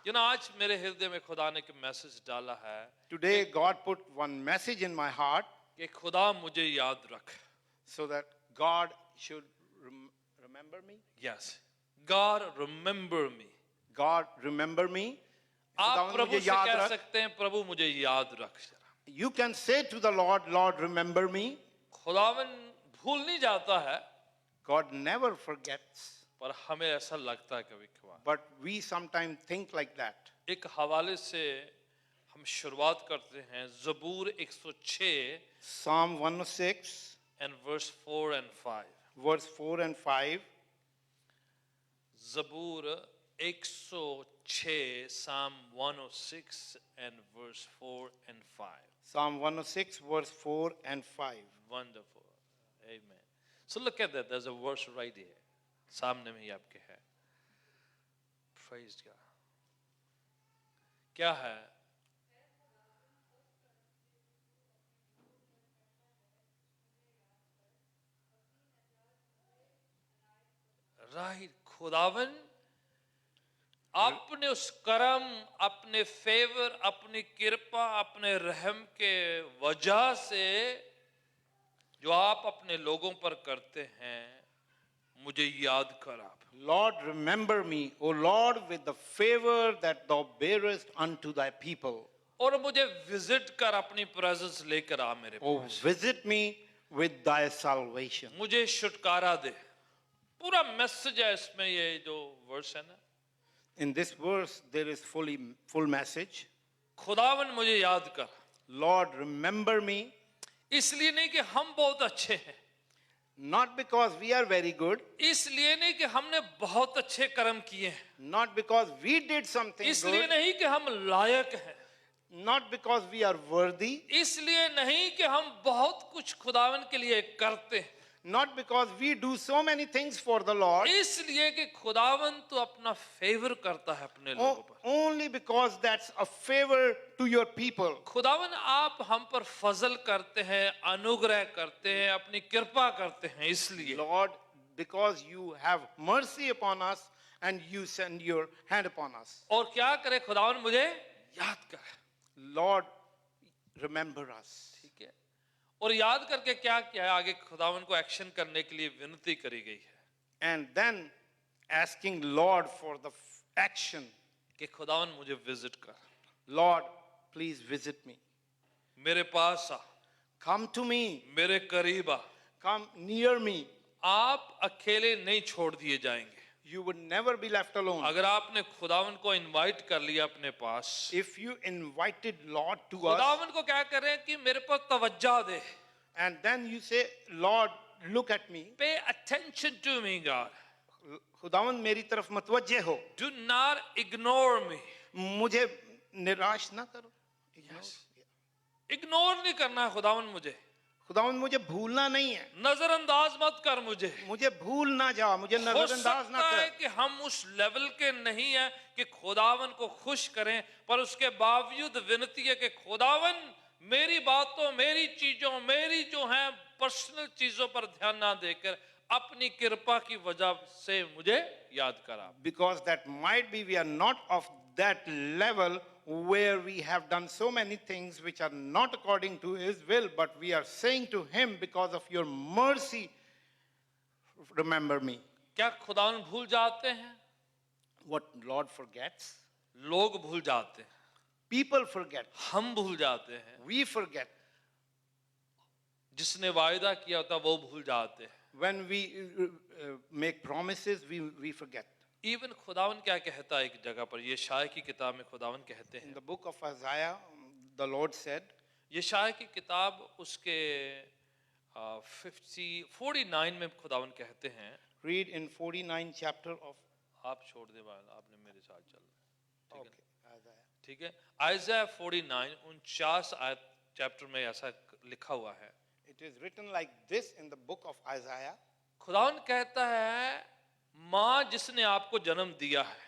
आज मेरे हृदय में खुदा ने एक मैसेज डाला है Today, God put one message in my heart कि खुदा मुझे याद रख. so that God should remember me. Yes, God remember me. God remember me. आप खुदावंद प्रभु मुझे से याद कह रख. सकते हैं, प्रभु मुझे याद रख जरा. You can say to the Lord, Lord, remember me. खुदावन भूल नहीं जाता है, God never forgets, पर हमें ऐसा लगता है कभी कभार. but we sometimes think like that. एक हवाले से हम शुरुआत करते हैं ज़बूर 106 Psalm 106, and verse 4 and 5. verse 4 and 5. ज़बूर 106, Psalm 106 and verse 4 and 5. Psalm 106, verse 4 and 5. Wonderful. Amen. So look at that. There's a verse right here. सामने में ही आपके है. Praise God. क्या है? Right. खुदावन अपने उस करम, अपने फेवर, अपनी कृपा, अपने रहम के वजह से जो आप अपने लोगों पर करते हैं, मुझे याद कर आप. Lord, remember me, O Lord, with the favor that thou bearest unto thy people. और मुझे विजिट कर अपनी प्रेजेंस लेकर आ मेरे Oh, pass. visit me with thy salvation. मुझे छुटकारा दे. पूरा मैसेज है इसमें, ये जो वर्स है ना. In this verse, there is full message. खुदावन मुझे याद कर. Lord, remember me, इसलिए नहीं कि हम बहुत अच्छे हैं, not because we are very good, इसलिए नहीं कि हमने बहुत अच्छे कर्म किए हैं, not because we did something इसलिए good, नहीं कि हम लायक हैं, not because we are worthy, इसलिए नहीं कि हम बहुत कुछ खुदावन के लिए करते हैं, not because we do so many things for the Lord, इसलिए कि खुदावन तो अपना फेवर करता है अपने लोगों पर. only because that's a favor to your people. खुदावन आप हम पर फजल करते हैं, अनुग्रह करते हैं, अपनी कृपा करते हैं, इसलिए. Lord, because you have mercy upon us and you send your hand upon us. और क्या करे खुदावन, मुझे याद कर. Lord, remember us. ठीक है. और याद करके क्या किया है, आगे खुदावन को एक्शन करने के लिए विनती करी गई है And then asking Lord for the action. कि खुदावन मुझे विजिट कर, Lord, please visit me. मेरे पास आ, Come to me. मेरे करीब आ. Come near me. आप अकेले नहीं छोड़ दिए जाएंगे. You would never be left alone. अगर आपने खुदावन को इनवाइट कर लिया अपने पास, If you invited Lord to us खुदावन को क्या करें कि मेरे पर तवज्जो दे. and then you say, Lord, look at me. Pay attention to me, God. खुदावंद मेरी तरफ मतवज्जे हो. Do not ignore me. मुझे निराश ना करो. इग्नोर नहीं करना है खुदावन मुझे. खुदावंद मुझे भूलना नहीं है. नजरअंदाज मत कर मुझे. मुझे भूल ना जा, मुझे हो नजरअंदाज ना सकता है कर. कि हम उस लेवल के नहीं है कि खुदावन को खुश करें, पर उसके बावजूद विनती है कि खुदावन मेरी बातों, मेरी चीजों, मेरी जो है पर्सनल चीजों पर ध्यान ना देकर अपनी कृपा की वजह से मुझे याद करा. Because that might be we are not of that level where we have done so many things which are not according to his will, but we are saying to him, because of your mercy, remember me. क्या खुदावन भूल जाते हैं? What Lord forgets, लोग भूल जाते हैं, people forget, हम भूल जाते हैं, we forget. जिसने वायदा किया होता वो भूल जाते हैं. When we make promises, we forget. Even खुदावन क्या कहता है एक जगह पर, यशाया की किताब में खुदावन कहते In हैं, the book of Isaiah, the Lord said, यशाया की किताब उसके 49 में खुदावन कहते हैं, read in 49 chapter of, आप छोड़ दे भाई, आपने मेरे साथ चल. okay, Isaiah. ठीक है. आइज़ाया 49 49 आयत चैप्टर में ऐसा लिखा हुआ है. It is written like this in the book of Isaiah. खुदावन कहता है, माँ जिसने आपको जन्म दिया है.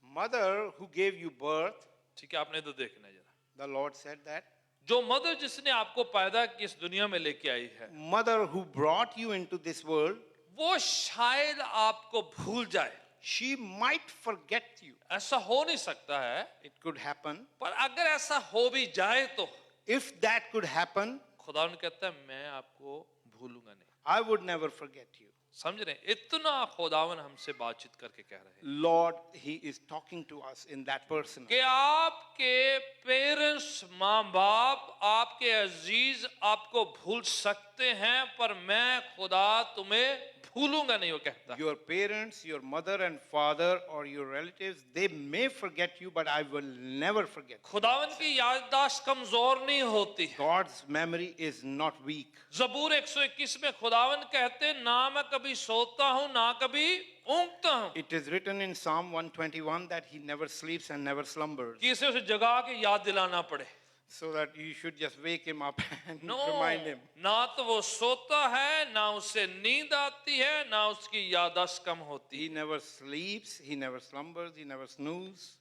Mother who gave you birth, ठीक है, आपने तो देखना जरा. the Lord said that. जो मदर जिसने आपको पैदा की इस दुनिया में लेके आई है, Mother who brought you into this world, वो शायद आपको भूल जाए. she might forget you. ऐसा हो नहीं सकता है, It could happen. पर अगर ऐसा हो भी जाए तो If that could happen, खुदा कहता है मैं आपको भूलूंगा नहीं। I would never forget you. समझ रहे हैं? इतना खुदावन हमसे बातचीत करके कह रहे हैं Lord, He is talking to us in that person. कि आपके पेरेंट्स, माँ बाप, आपके अजीज आपको भूल सकते हैं, पर मैं खुदा तुम्हें भूलूंगा नहीं, वो कहता है। Your parents, your mother and father, or your relatives, they may forget you, but I will never forget. खुदावन की याददाश्त कमजोर नहीं होती। God's memory is not weak. जबूर 121 में खुदावन कहते ना मैं कभी सोता हूं ना कभी ऊँघता हूं, It is written in Psalm 121 that He never sleeps and never slumbers. कि इसे उसे जगा के याद दिलाना पड़े। So that you should just wake Him up and no, remind Him. ना तो वो सोता है, ना उसे नींद आती है, ना उसकी याददाश्त कम होती। He never sleeps, He never slumbers, He never snoozes.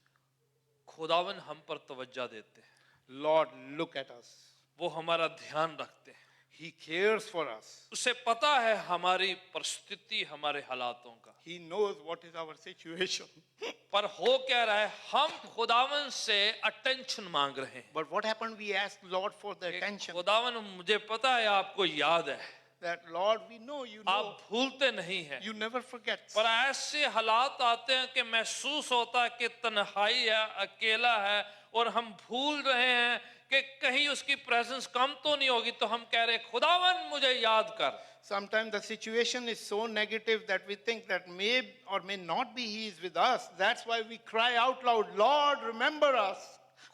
खुदावन हम पर तवज्जो देते हैं, Lord, look at us. वो हमारा ध्यान रखते हैं। He cares for us. उसे पता है हमारी परिस्थिति, हमारे हालातों का। He knows what is our situation. पर हो क्या रहा है, हम खुदावन से अटेंशन मांग रहे हैं। But what happened? We asked Lord for the कि attention. खुदावन मुझे पता है आपको याद है, That Lord, we know you know. आप भूलते नहीं हैं, You never forget. पर ऐसे हालात आते हैं कि महसूस होता है कि तन्हाई है, अकेला है, और हम भूल रहे हैं कि कहीं उसकी प्रेजेंस कम तो नहीं होगी, तो हम कह रहे खुदावन मुझे याद कर। Sometimes the situation is so negative that we think that may or may not be He is with us. That's why we cry out loud, Lord, remember us.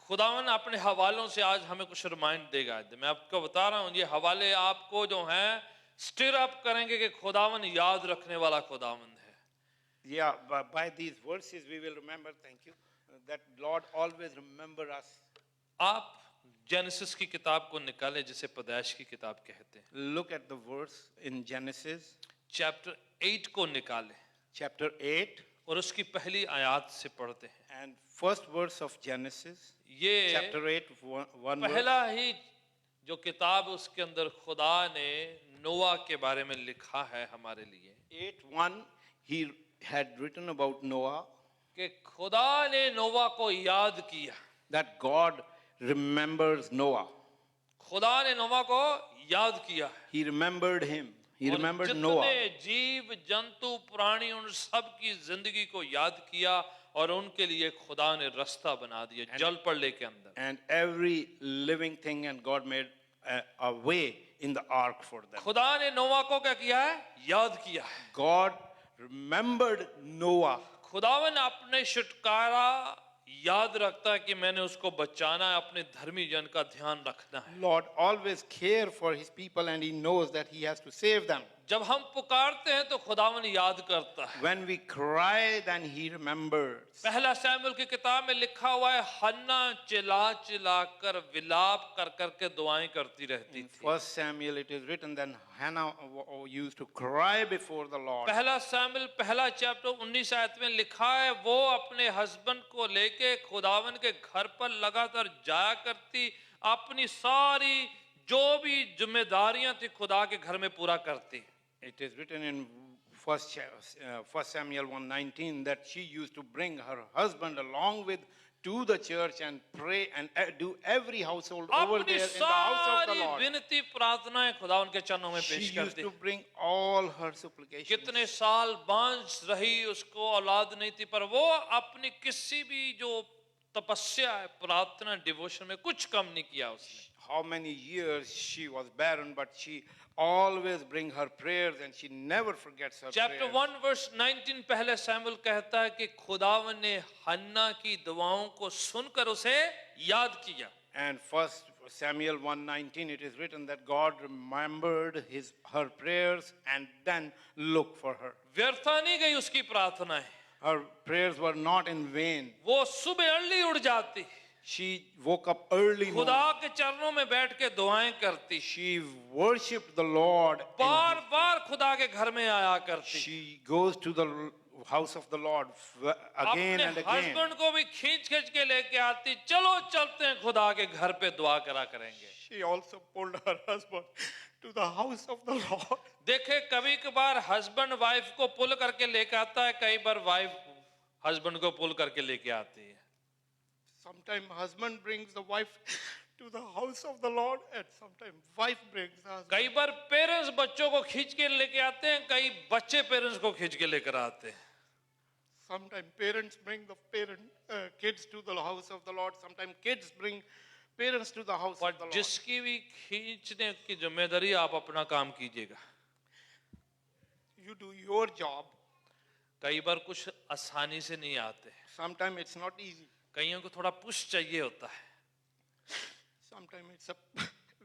खुदावन अपने हवालों से आज हमें कुछ रिमाइंड देगा। मैं आपको बता रहा हूँ, ये हवाले आपको जो हैं स्टिर अप करेंगे कि खुदावन याद रखने वाला खुदावन है। Yeah, by these verses we will remember, thank you, that Lord always remember us. आप जेनेसिस की किताब को निकालें, जिसे पैदाइश की किताब कहते हैं, Look at the verse in Genesis chapter 8 को निकालें chapter 8 और उसकी पहली आयत से पढ़ते हैं। and first verse of Genesis ये chapter 8 one verse. पहला ही जो किताब उसके अंदर खुदा ने नोआ के बारे में लिखा है हमारे लिए, 8:1 He had written about Noah, कि खुदा ने नोआ को याद किया। that God remembers Noah. खुदा ने नोआ को याद किया है। He remembered him. He और remembered जितने Noah. जीव जंतु प्राणी उन सब की जिंदगी को याद किया और उनके लिए खुदा ने रास्ता बना दिया जल प्रलय के अंदर। And every living thing, and God made a way in the ark for them. खुदा ने नोआ को क्या किया है? याद किया है। God remembered Noah. खुदावन अपने छुटकारा याद रखता है कि मैंने उसको बचाना है, अपने धर्मी जन का ध्यान रखना है। Lord always care for His people, and He knows that He has to save them. जब हम पुकारते हैं तो खुदावन याद करता है। When we cry, then He remembers. पहला सैमुएल की किताब में लिखा हुआ है, हन्ना चिल्ला चिल्ला कर विलाप कर कर के दुआएं करती रहती In थी। 1 Samuel it is written that Hannah used to cry before the Lord. पहला सैमुएल पहला चैप्टर 19 आयत में लिखा है, वो अपने हस्बैंड को लेके खुदावन के घर पर लगातार जाया करती, अपनी सारी जो भी जिम्मेदारियां थी खुदा के घर में पूरा करती। It is written in 1 Samuel 1:19 that she used to bring her husband along with to the church and pray and do every household over अपनी there in the house of the सारी Lord. विनती प्रार्थनाएं खुदा उनके चरणों में She पेश used करती। to bring all her supplications. कितने साल बांझ रही, उसको औलाद नहीं थी, पर वो अपनी किसी भी जो तपस्या है, प्रार्थना, डिवोशन में कुछ कम नहीं किया उसने। How many years she was barren, but she always bring her prayers and she never forgets her chapter prayers. 1 verse 19 पहले सैमुएल कहता है कि खुदावन ने हन्ना की दुआओं को सुनकर उसे याद किया। And 1 Samuel 1:19 it is written that God remembered her prayers and then looked for her. व्यर्था नहीं गई उसकी प्रार्थनाएं। Her prayers were not in vain. वो सुबह अर्ली उठ जाती, She woke up early खुदा morning. के चरणों में बैठ के दुआएं करती, She worshipped the Lord. बार बार खुदा के घर में आया करती, She goes to the house of the Lord again अपने and again. हस्बैंड को भी खींच खींच के लेके आती, चलो चलते हैं खुदा के घर पे दुआ करा करेंगे। She also pulled her husband to the house of the Lord. देखे कभी कभार हस्बैंड वाइफ को पुल करके लेके आता है, कई बार वाइफ हस्बैंड को पुल करके लेके आती है. Sometimes husband brings the wife to the house of the Lord, and sometimes wife brings the husband. कई बार पेरेंट्स बच्चों को खींच के लेके आते हैं, कई बच्चे पेरेंट्स को खींच के लेकर आते हैं. Sometimes parents bring the kids to the house of the Lord. Sometimes kids bring parents to the house पर of the Lord. जिसकी भी खींचने की जिम्मेदारी, आप अपना काम कीजिएगा. You do your job. कई बार कुछ आसानी से नहीं आते, Sometimes it's not easy. कईयों को थोड़ा पुश चाहिए होता है, Sometimes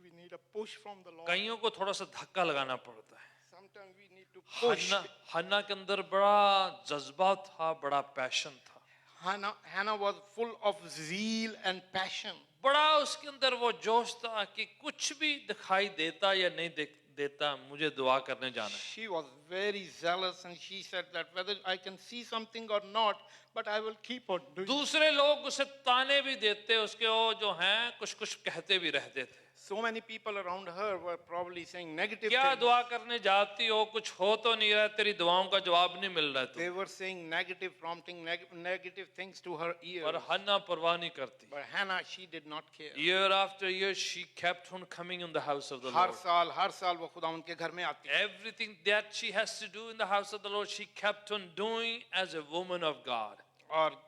we need a push from the Lord. कईयों को थोड़ा सा धक्का लगाना पड़ता है. Sometimes we need to push. हन्ना के अंदर बड़ा जज्बा था, बड़ा पैशन था, Hannah was full of zeal and passion. बड़ा उसके अंदर वो जोश था कि कुछ भी दिखाई देता या नहीं देता, मुझे दुआ करने जाना है. She was very zealous, and she said that whether I can see something or not, but I will keep on doing. दूसरे लोग उसे ताने भी देते, उसके वो जो हैं कुछ कुछ कहते भी रहते थे. So many people around her were probably saying negative क्या things. दुआ करने जाती हो, कुछ हो तो नहीं रहा, तेरी दुआओं का जवाब नहीं मिल रहा है. They were saying negative, prompting negative things to her ears. पर हन्ना परवाह नहीं करती. But Hannah, she did not care. Year after year she kept on coming in the house of the her Lord. साल वो खुदावंद के घर में आती. Everything that she has to do in the house of the Lord, she kept on doing as a woman of God. और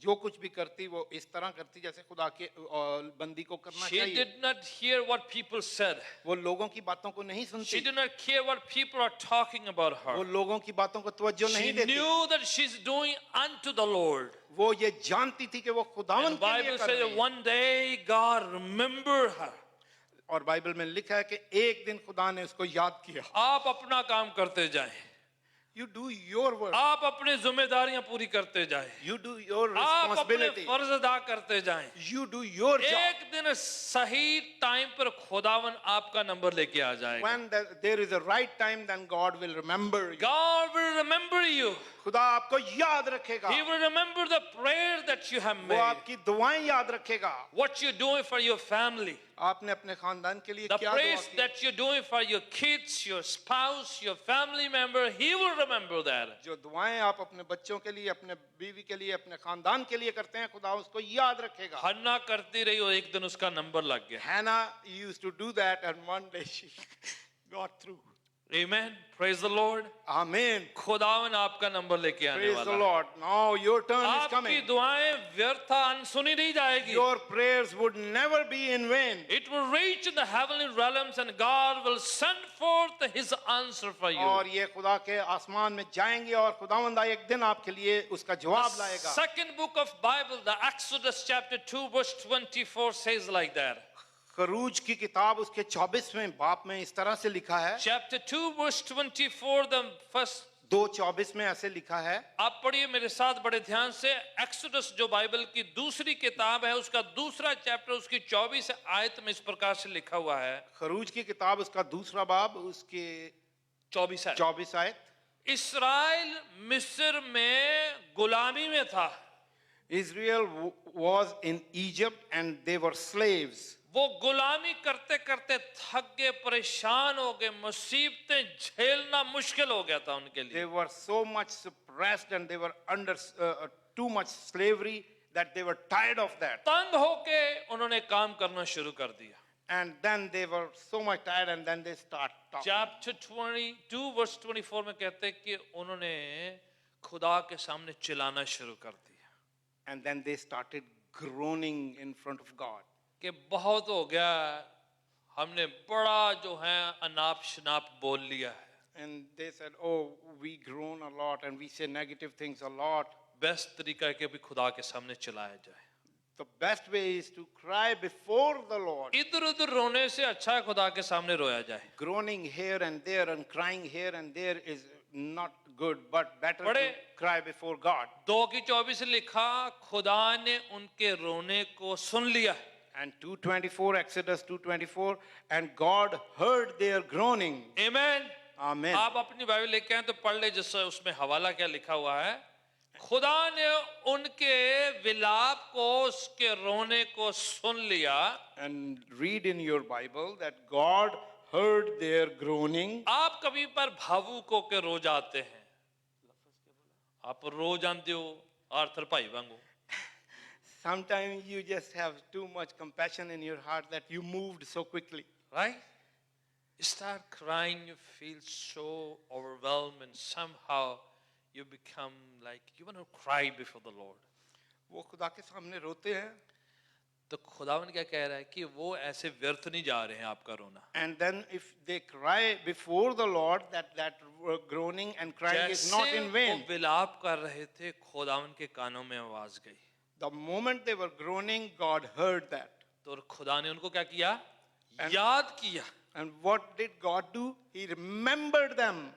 जो कुछ भी करती वो इस तरह करती जैसे खुदा के बंदी को करना She चाहिए. did not hear what people said. वो लोगों की बातों को नहीं She सुनती. did not care what people are talking about वो her. लोगों की बातों को तवज्जो She नहीं देती. knew that she's doing unto the Lord. वो ये जानती थी कि वो And खुदावंद के लिए Bible कर says रही that है. one day God remembered her. और बाइबल में लिखा है कि एक दिन खुदा ने उसको याद किया. आप अपना काम करते जाएं, You do your work. आप अपनी जिम्मेदारियां पूरी करते जाएं, You do your आप अपने responsibility. फर्ज अदा करते जाएं. You do your job. एक दिन सही टाइम पर खुदावन आपका नंबर लेके आ जाएगा. When there is a right time, then God will remember you. God will remember you. खुदा आपको याद रखेगा. He will remember the prayer that you have वो made. आपकी दुआएं याद रखेगा. What you're doing for your family. आपने अपने खानदान के लिए The क्या दुआ prayers की. that you're doing for your kids, your spouse, your family member, He will remember that. जो दुआएं आप अपने बच्चों के लिए, अपने बीवी के लिए, अपने खानदान के लिए करते हैं, खुदा उसको याद रखेगा. हन्ना करती रही और एक दिन उसका नंबर लग गया. Hannah used to do that, and one day she got through. Amen. Praise the Lord. Amen. खुदावन आपका नंबर लेके आने Praise the वाला है. Lord. Now your turn is आपकी coming. दुआएं व्यर्थ अनसुनी नहीं जाएगी. Your prayers would never be in vain. It will reach in the heavenly realms and God will send forth His answer for you. और ये खुदा के आसमान में जाएंगे और खुदावंद एक दिन आपके लिए उसका जवाब The लाएगा. second book of Bible, the Exodus chapter 2 verse 24 says like that. खरूज की किताब उसके 24वें बाप में इस तरह से लिखा है. Chapter 2 verse 24, the first 2:24 में ऐसे लिखा है. आप पढ़िए मेरे साथ बड़े ध्यान से. एक्सोडस जो बाइबल की दूसरी किताब है, उसका दूसरा चैप्टर, उसकी 24 आयत में इस प्रकार से लिखा हुआ है. खरूज की किताब उसका दूसरा बाब उसके 24 आयत. इस्राएल मिस्र में गुलामी में था. Israel was in Egypt and they were slaves. वो गुलामी करते करते थक गए, परेशान हो गए, मुसीबतें झेलना मुश्किल हो गया था उनके लिए. They were so much suppressed and they were under too much slavery that they were tired of that. तंग होके उन्होंने काम करना शुरू कर दिया. And then they were so much tired and then they start talking. Chapter 22 verse 24 में कहते हैं कि उन्होंने खुदा के सामने चिल्लाना शुरू कर दिया. And then they started groaning in front of God. कि बहुत हो गया, हमने बड़ा जो है अनाप शनाप बोल लिया है. And they said, oh, we groan a lot and we say negative things a lot. Best तरीका है कि अभी खुदा के सामने चिल्लाया जाए. The best way is to cry before the Lord. इधर उधर रोने से अच्छा है खुदा के सामने रोया जाए. Groaning here and there and crying here and there is not good, but better to बड़े- cry before God. 2:24 लिखा, खुदा ने उनके रोने को सुन लिया. And 2:24, Exodus 2:24, and God heard their groaning. Amen. Amen. आप अपनी बाइबल लेके आए तो पढ़ ले, जिससे उसमें हवाला क्या लिखा हुआ है. खुदा ने उनके विलाप को, उसके रोने को सुन लिया. And read in your Bible that God heard their groaning. आप कभी पर भावुक होकर रो जाते हैं, आप रो जानते हो आर्थर भाई वांगू, Sometimes you just have too much compassion in your heart that you moved so quickly. right? You start crying, you feel so overwhelmed, and somehow you become like you want to cry before the Lord. वो खुदा के सामने रोते हैं. तो खुदावन क्या कह रहा है कि वो ऐसे व्यर्थ नहीं जा रहे हैं आपका रोना. And then if they cry before the Lord, that groaning and crying is not जैसे in वो vain. विलाप कर रहे थे, खुदावन के कानों में आवाज गई. The moment they were groaning, God heard that. तो खुदा ने उनको क्या किया? And- याद किया. And what did God do? He remembered them.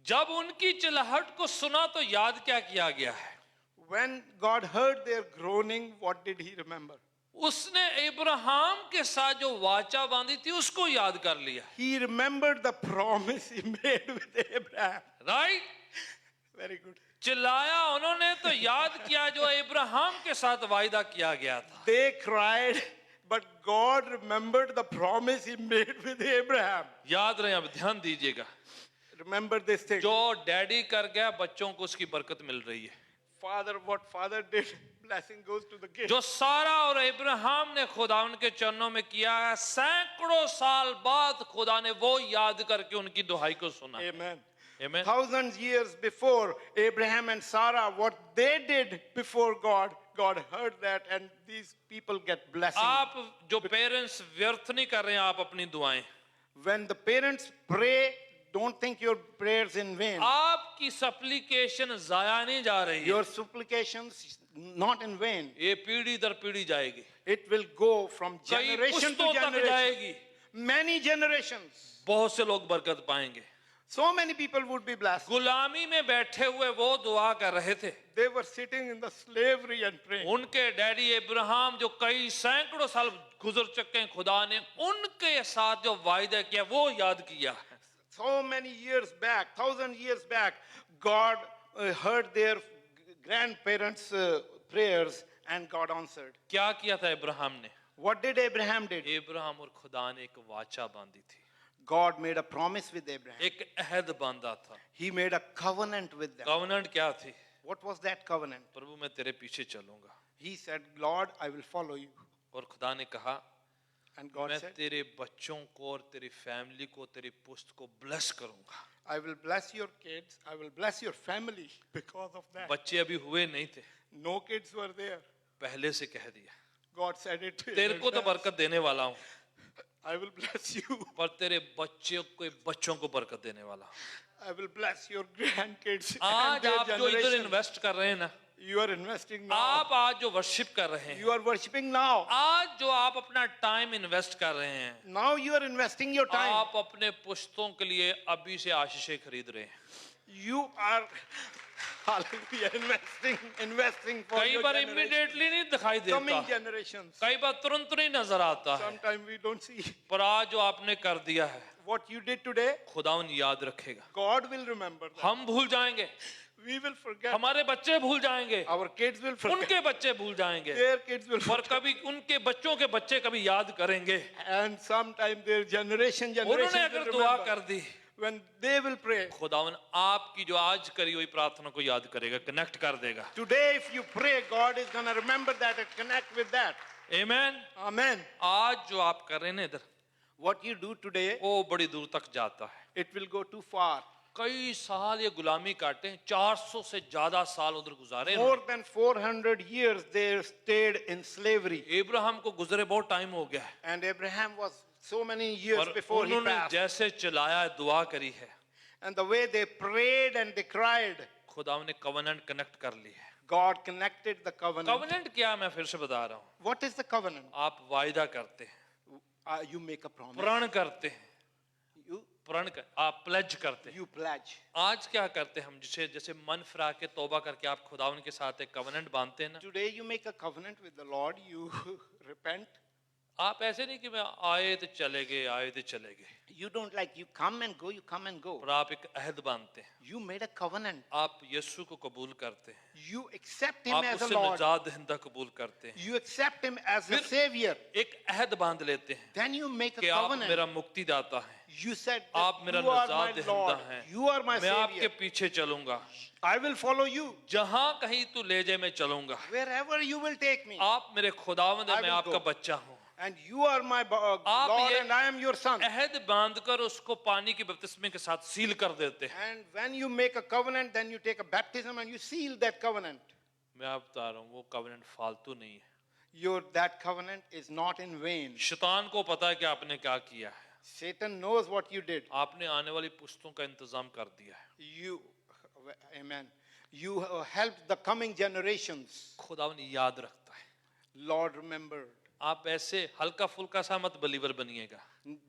जब उनकी चिल्लाहट को सुना तो याद क्या किया गया है? When God heard their groaning, what did he remember? उसने इब्राहिम के साथ जो वाचा बांधी थी उसको याद कर लिया. He remembered the promise he made with Abraham. Right? Very good. चिल्लाया उन्होंने तो याद किया जो इब्राहिम के साथ वायदा किया गया था. They cried, but God remembered the promise he made with Abraham. याद रहे, अब ध्यान दीजिएगा. Remember this thing. जो डैडी कर गया बच्चों को उसकी बरकत मिल रही है. Father, what father did, blessing goes to the kids. जो सारा और इब्राहिम ने खुदा उनके चरणों में किया है, सैकड़ों साल बाद खुदा ने वो याद करके उनकी दुहाई को सुना. Amen. Amen. Thousands years before Abraham and Sarah, what they did before God, God heard that, and these people get blessing. आप जो पेरेंट्स व्यर्थ नहीं कर रहे हैं आप अपनी दुआएं. When the parents pray, don't think your prayers in vain. आपकी सप्लीकेशन जाया नहीं जा रही है. Your supplications not in vain. ये पीढ़ी दर पीढ़ी जाएगी. It will go from कई generation to पुश्तों तक generation. जाएगी. Many generations. बहुत से लोग बरकत पाएंगे. So many people would be blessed. गुलामी में बैठे हुए वो दुआ कर रहे थे. They were sitting in the slavery and praying. उनके डैडी इब्राहिम जो कई सैकड़ों साल गुजर चुके हैं, खुदा ने उनके साथ जो वायदा किया वो याद किया. So many years back, 1,000 years back, God heard their grandparents' prayers and God answered. क्या किया था इब्राहिम ने? What did Abraham did? Ibrahim और खुदा ने एक वाचा बांधी थी, God made a promise with Abraham. एक अहद बांधा था. He made a covenant with them. Covenant क्या थी? What was that covenant? प्रभु मैं तेरे पीछे चलूंगा. He said, Lord, I will follow you. और खुदा ने कहा And God मैं said, तेरे बच्चों को और तेरी फैमिली को, तेरी पुश्त को ब्लेस करूंगा. I will bless your kids. I will bless your family because of that. बच्चे अभी हुए नहीं थे, No kids were there. पहले से कह दिया God said it. in तेरे को तो advance. बरकत देने वाला हूँ, I will bless you. पर तेरे बच्चों को बरकत देने वाला हूँ. I will bless your grandkids and आज their आप जो इधर generation. इन्वेस्ट कर रहे हैं ना, You are investing now. आप आज जो वर्शिप कर रहे हैं, You are worshipping now. आज जो आप अपना टाइम इन्वेस्ट कर रहे हैं, Now you are investing your time. आप अपने पुश्तों के लिए अभी से आशीषें खरीद रहे हैं. You are, hallelujah, investing for कई your बार generation. इमीडिएटली नहीं दिखाई Coming देता, generations. कई बार तुरंत नहीं नजर आता है, Sometimes we don't see. पर आज जो आपने कर दिया है What you did today, खुदावन याद रखेगा. God will remember that. हम भूल जाएंगे, We will forget. हमारे बच्चे भूल जाएंगे, Our kids will forget. उनके बच्चे भूल जाएंगे, Their kids will पर forget. कभी उनके बच्चों के बच्चे कभी याद करेंगे. And sometime their generation उन्होंने will अगर दुआ remember. कर दी, When they will pray. खुदावन आपकी जो आज करी हुई प्रार्थना को याद करेगा, कनेक्ट कर देगा. Today if you pray, God is going to remember that and connect with that. Amen. Amen. आज जो आप कर रहे हैं ना इधर, What you do today, वो बड़ी दूर तक जाता है. it will go too far. कई साल ये गुलामी काटे हैं, 400 से ज्यादा साल उधर गुजारे. More than 400 years they stayed in slavery. Ibrahim को गुजरे बहुत टाइम हो गया है, And Abraham was so many years और before he उन्होंने passed. जैसे चिल्लाया, दुआ करी है, And the way they prayed and they cried, खुदा ने कवनेंट कनेक्ट कर ली है. God connected the covenant. Covenant क्या, मैं फिर से बता रहा हूँ. What is the covenant? आप वायदा करते हैं, You make a promise. प्रण करते हैं, You, आप प्लेज करते हैं. you pledge. आज क्या करते हैं हम, जैसे मन फिरा के तौबा करके आप खुदावन के साथ एक कवनेंट बांधते हैं ना, Today you make a covenant with the Lord. You repent. आप ऐसे नहीं कि मैं आए तो चले गए, आए तो चले गए, You don't like, you come and go, you come and go. पर आप एक अहद बांधते हैं, You made a covenant. आप यीशु को कबूल करते हैं, You accept him आप as a उसे Lord. निजात दहिंदा कबूल करते हैं, You accept him as a फिर- Savior. एक अहद बांध लेते हैं Then you make a कि आप covenant. मेरा मुक्तिदाता हैं, You said आप that मेरा you are निजात my दहिंदा Lord. हैं, You are my मैं आपके Savior. पीछे चलूंगा, I will follow you. जहां कहीं तू ले जाए मैं चलूंगा, Wherever you will take me. आप मेरे खुदावंद हैं, I मैं will आपका go. बच्चा हूं। And you are my आप Lord ये and I am your son. अहद बांधकर उसको पानी के बपतिस्मे के साथ सील कर देते हैं। And when you make a covenant, then you take a baptism and you seal that covenant. मैं आप बता रहा हूँ वो कवेनेंट फालतू नहीं है। That covenant is not in vain. शैतान को पता है कि आपने क्या किया है, Satan knows what you did. आपने आने वाली पुश्तों का इंतजाम कर दिया है। You, amen. You helped the coming generations. खुदावन याद रखता है। Lord remembered. आप ऐसे हल्का फुल्का सा मत बिलीवर बनिएगा,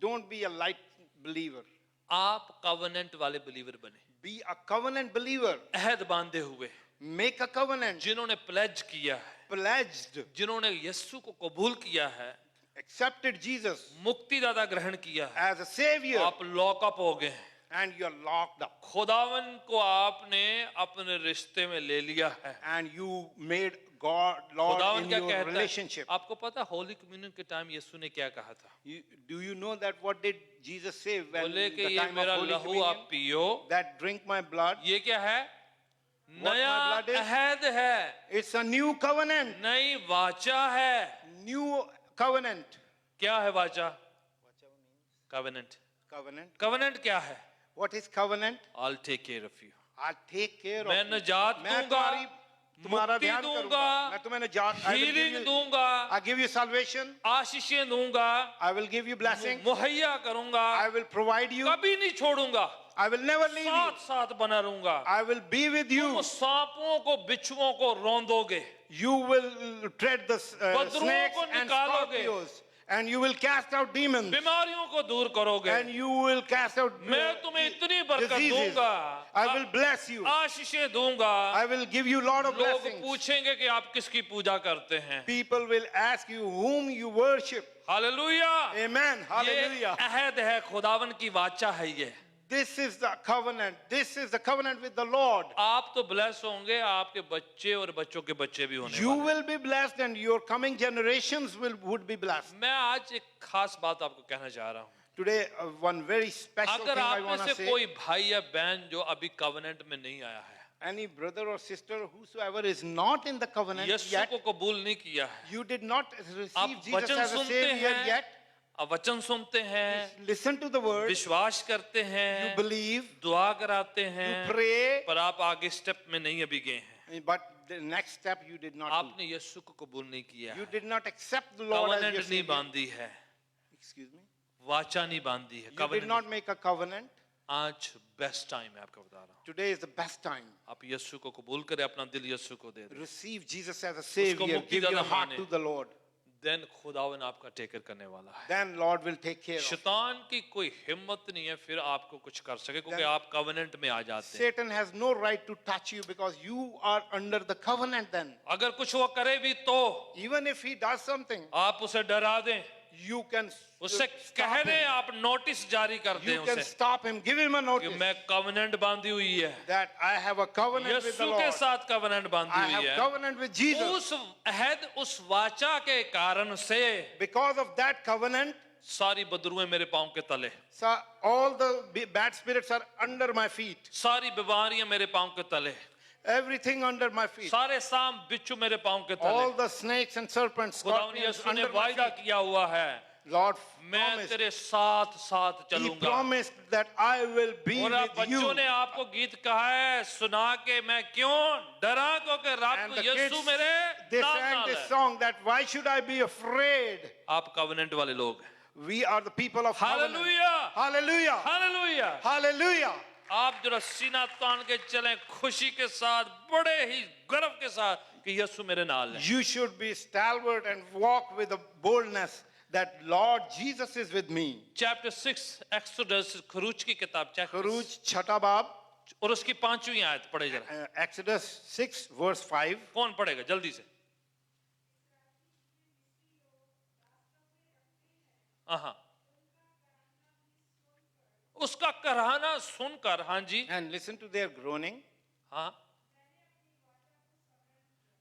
Don't be a light believer. आप कवेनेंट वाले बिलीवर बने, Be a covenant believer. अहद बांधे हुए, Make a covenant. जिन्होंने प्लेज किया है, Pledged. जिन्होंने यीशु को कबूल किया है, Accepted Jesus मुक्तिदाता ग्रहण किया है, as a Savior. आप लॉकअप हो गए हैं। And you're locked up. खुदावन को आपने अपने रिश्ते में ले लिया है। And you made God Lord खुदावन in क्या your कहता relationship. है? आपको पता है होली कम्युनियन के टाइम यीशु ने क्या कहा था? Do you know that what did Jesus say when बोले कि the ये time of मेरा Holy लहू Communion? आप पियो, That drink my blood. ये क्या है? What नया my blood is? अहद है, It's a new covenant. नई वाचा है। New covenant. क्या है वाचा? कवेनेंट। Covenant. कवेनेंट क्या है? What is covenant? I'll take care of you। I'll take care of मैं you. निजात मैं दूंगा, तुम्हारा मुक्ति ध्यान दूंगा, करूंगा. मैं तुम्हें निजात, I will give healing you, दूंगा, I give you salvation. आशीषें दूंगा, I will give you blessing. मुहैया करूंगा, I will provide you. कभी नहीं छोड़ूंगा, I will never leave you. साथ साथ बना रहूंगा। I will be with तुम you. सांपों को बिच्छुओं को रौंदोगे, You will tread the बदरुओं snakes को and निकालोगे, scorpions. And you will cast out demons. बीमारियों को दूर करोगे, And you will cast out मैं तुम्हें इतनी बरकत diseases. दूंगा, I will bless you. आशीषें दूंगा। I will give you lot of लोग blessings. पूछेंगे कि आप किसकी पूजा करते हैं? People will ask you whom you worship. Hallelujah. Amen. ये Hallelujah. अहद है, खुदावन की वाचा है ये। This is the covenant. This is the covenant with the Lord. आप तो ब्लेस होंगे, आपके बच्चे और बच्चों के बच्चे भी होने You वाले हैं। will be blessed and your coming generations would be blessed. मैं आज एक खास बात आपको कहना चाह रहा हूँ। Today, one very special thing अगर I आप want में to से say. कोई भाई या बहन जो अभी कवेनेंट में नहीं आया है, Any brother or sister whosoever is not in the covenant Yeshu yet, को कबूल नहीं किया है, you did not आप receive Jesus वचन as a सुनते Savior हैं, yet. आप वचन सुनते हैं, Listen to the word. विश्वास करते You हैं, believe. दुआ कराते You हैं, pray. पर आप आगे स्टेप में नहीं अभी गए हैं। But the next step you did not do. आपने यीशु को कबूल नहीं किया You है, did not accept the Lord as your covenant नहीं Savior. बांधी है, Excuse me. वाचा नहीं बांधी है। You did covenant not make a covenant. आज बेस्ट टाइम है आपको बता रहा हूँ। Today is the best time. आप यीशु को कबूल करें, अपना दिल यीशु को दे दें, Receive Jesus as a Savior. मुक्ति Give your दाता heart माने। to the Lord. देन खुदावन आपका टेकर करने वाला है। Then Lord will take care of you. शैतान की कोई हिम्मत नहीं है फिर आपको कुछ कर सके, क्योंकि Then- आप कवेनेंट में आ जाते हैं। Satan has no right to touch you because you are under the covenant then. अगर कुछ वो करे भी तो Even if he does something, आप उसे डरा दें, you can उससे stop कह दें, him. आप नोटिस जारी कर दें You can उसे stop him. Give him a कि notice मैं कवेनेंट बांधी हुई है, that I have a covenant with the Yeshu Lord. के साथ कवेनेंट बांधी I हुई have है। covenant with Jesus. उस अहद, उस वाचा के कारण से Because of that covenant, सारी बदरुएं मेरे पांव के तले, so all the bad spirits are under my feet. सारी बीमारियां मेरे पांव के तले, Everything under my feet. सारे सांप बिच्छू मेरे पांव के All तले। the snakes and serpents, खुदावन scorpions यीशु ने under my वायदा feet. किया हुआ है, Lord मैं promised. तेरे साथ साथ He चलूंगा। promised that I will be और आप with you. बच्चों ने आपको गीत कहा है सुना के, मैं क्यों डरा, क्योंकि And रब the kids, यीशु मेरे they नाल sang नाल this है। song that why should I be afraid? आप कवेनेंट वाले लोग हैं। We are the people of covenant. Hallelujah, Hallelujah. Hallelujah. Hallelujah. आप जरा सीना तान के चलें खुशी के साथ, बड़े ही गर्व के साथ कि यीशु मेरे नाल है। You should be stalwart and walk with a boldness that Lord Jesus is with me. Chapter 6 Exodus, खरूज की किताब चैप्टर, Kharuj Chhata Bab, और उसकी 5वीं आयत पढ़े जरा। Exodus 6 verse 5. कौन पढ़ेगा जल्दी से? हाँ, उसका कराहना सुनकर, हाँ जी, and listen to their groaning. हाँ,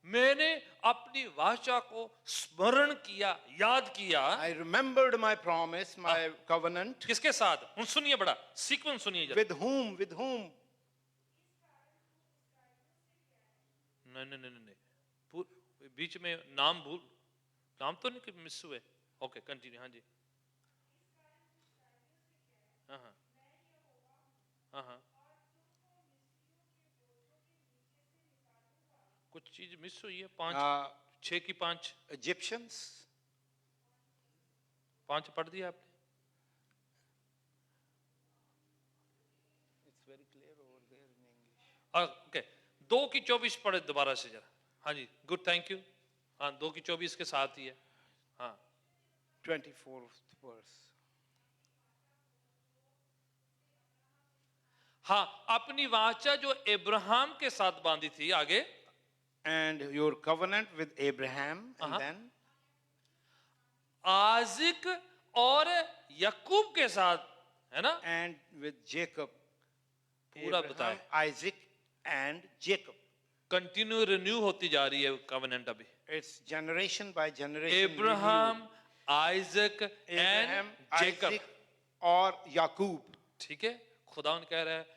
मैंने अपनी वाचा को स्मरण किया, याद किया। I remembered my promise, my covenant. किसके साथ? हम सुनिए, बड़ा सीक्वेंस सुनिए जरा। With whom? With whom? नहीं नहीं नहीं नहीं नहीं। बीच में नाम तो नहीं कि मिस हुए। Okay, continue. हाँ जी, हाँ हाँ हाँ हाँ, कुछ चीज मिस हुई है। 5 Uh, 6 की 5 Egyptians. 5 पढ़ दिया आपने? It's very clear over there in English. Okay, 2 की 24 पढ़े दोबारा से जरा। हाँ जी, गुड, थैंक यू। हाँ, 2 की 24 के साथ ही है। हाँ, 24th verse. हाँ, अपनी वाचा जो अब्राहम के साथ बांधी थी, आगे, And your covenant with Abraham, and Uh-huh. then आजिक और यकूब के साथ, है ना? and with Jacob. पूरा Abraham, बताए। Isaac, and Jacob. Continue renew होती जा रही है कवेनेंट अभी। It's generation by generation. Abraham, renewed. Isaac and Abraham, Jacob. Isaac, or Yaqub. ठीक है, खुदा कह रहा है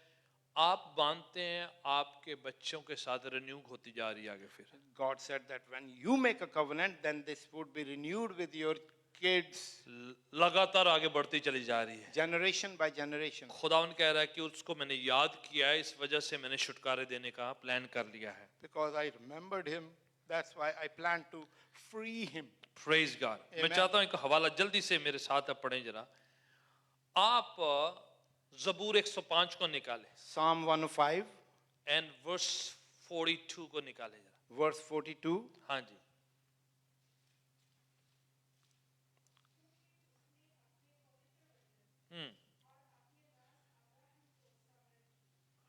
आप बांधते हैं, आपके बच्चों के साथ रिन्यू होती जा रही है आगे। फिर God said that when you make a covenant, then this would be renewed with your kids, लगातार आगे बढ़ती चली जा रही है। generation by generation. खुदा कह रहा है कि उसको मैंने याद किया है, इस वजह से मैंने छुटकारे देने का प्लान कर लिया है। Because I remembered him, that's why I plan to free him. Praise God. मैं Amen. चाहता हूं एक हवाला जल्दी से मेरे साथ आप पढ़ें जरा। आप जबूर 105 को निकालें Psalm 105, एंड वर्स 42 को निकालें जरा। verse 42. हाँ जी,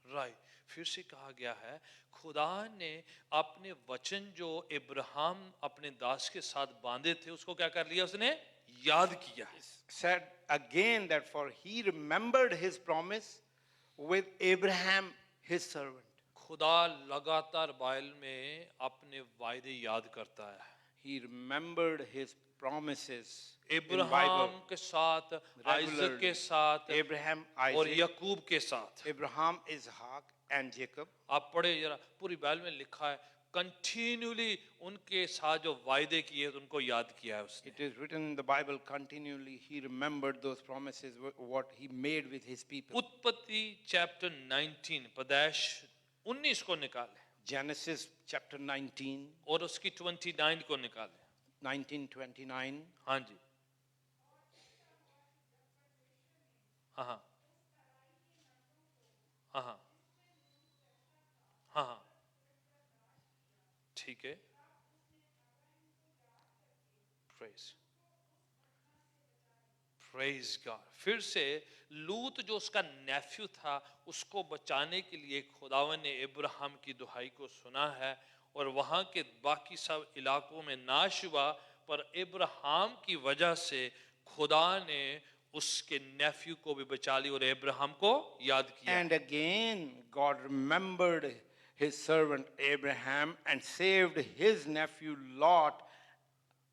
राइट। फिर से कहा गया है खुदा ने अपने वचन जो इब्राहिम अपने दास के साथ बांधे थे, उसको क्या कर लिया? उसने याद किया। Said again that for he remembered his promise with Abraham, his servant. खुदा लगातार बाइबल में अपने वायदे याद करता है। He remembered his promises in Ibrahim Bible. के साथ, आइजक के साथ Abraham, और Isaac, यकूब के साथ। Abraham, Isaac, and Jacob. आप पढ़े जरा, पूरी बाइबल में लिखा है कंटिन्यूली उनके साथ जो वायदे किए उनको याद किया है उसने। It is written in the Bible continually. He remembered those promises, what he made with his people. उत्पत्ति चैप्टर 19 पैदाइश 19 को निकाले Genesis chapter 19, और उसकी 29 को निकाले। 19:29. हाँ जी, हाँ हाँ हाँ हाँ हाँ हाँ, ठीक है। Praise God. फिर से लूत जो उसका नेफ्यू था, उसको बचाने के लिए खुदावन ने इब्राहिम की दुहाई को सुना है और वहां के बाकी सब इलाकों में नाश हुआ, पर इब्राहिम की वजह से खुदा ने उसके नेफ्यू को भी बचा ली और इब्राहिम को याद किया। And again, God remembered his servant Abraham and saved his nephew Lot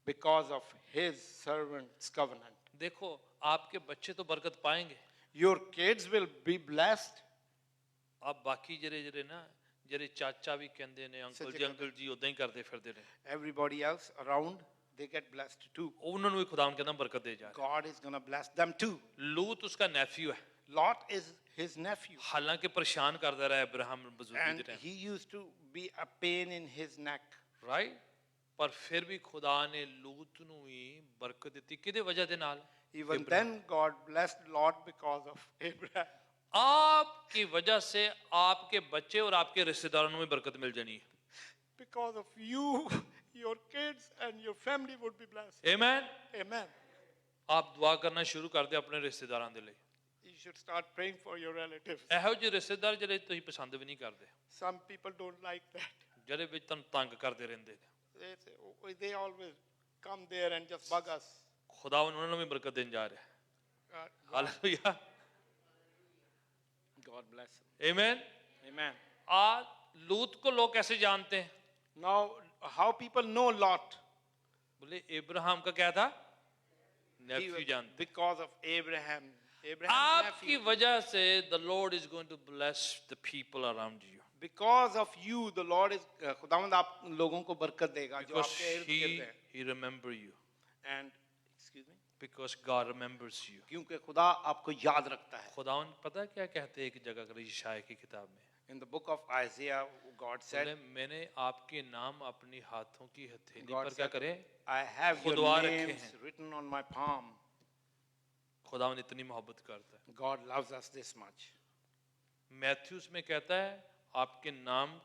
because of his servant's covenant. देखो, आपके बच्चे तो बरकत पाएंगे। Your kids will be blessed. आप बाकी जरे जरे ना जरे चाचा भी कहते ने अंकल जी उदां ही करते फिरते ने, Everybody else around, they get blessed too. उन्होंने भी खुदा उनके नाम बरकत दे जा रहा God is going to bless them too. है। लूत उसका नेफ्यू है, Lot is his nephew. हालांकि परेशान करता रहा इब्राहिम बुजुर्गी And के time, he used to be a pain in his neck. Right, पर फिर भी खुदा ने लूत ਨੂੰ ਵੀ ਬਰਕਤ ਦਿੱਤੀ। ਕਿਹਦੇ ਵਜ੍ਹਾ ਦੇ ਨਾਲ? Even then, God blessed Lot because of Abraham. आपकी वजह से आपके बच्चे और आपके रिश्तेदारों ਨੂੰ भी बरकत मिल जानी है। Because of you, your kids and your family would be blessed. आमीन। Amen. आप दुआ करना शुरू कर दे अपने ਰਿਸ਼ਤੇਦਾਰਾਂ ਦੇ ਲਈ। You should start praying for your relatives. ਇਹੋ ਜਿਹੇ ਰਿਸ਼ਤੇਦਾਰ ਜਿਹੜੇ ਤੁਸੀਂ ਪਸੰਦ ਵੀ ਨਹੀਂ ਕਰਦੇ, Some people don't like that. ਜਿਹੜੇ ਵਿੱਚ ਤੁਹਾਨੂੰ ਤੰਗ ਕਰਦੇ ਰਹਿੰਦੇ ਨੇ। They say, oh, they always come there and just bug us. खुदा उन्होंने भी बरकत देने जा रहे हैं। Hallelujah, God bless him. आमीन। Amen. आज लूत को लोग कैसे जानते हैं? Now, how people know Lot? बोले इब्राहिम का क्या था? He नेफ्यू was- जानते। because of Abraham. Abraham's आपकी nephew. वजह से the Lord is going to bless the people around you Because of you, the Lord is खुदावंद आप लोगों को बरकत देगा जो because आपके इर्द गिर्द हैं. he remember you, And excuse me, because God remembers you. क्योंकि खुदा आपको याद रखता है. खुदावन पता है क्या कहते हैं एक जगह कर यशाया की किताब में? In the book of Isaiah, God said, बोले मैंने आपके नाम अपनी हाथों की हथेली God पर क्या said, करे? I have your खुदवा रखे names हैं। written on my palm. खुदावन इतनी मोहब्बत करता है। God loves us this much. Matthews में कहता है आपके नाम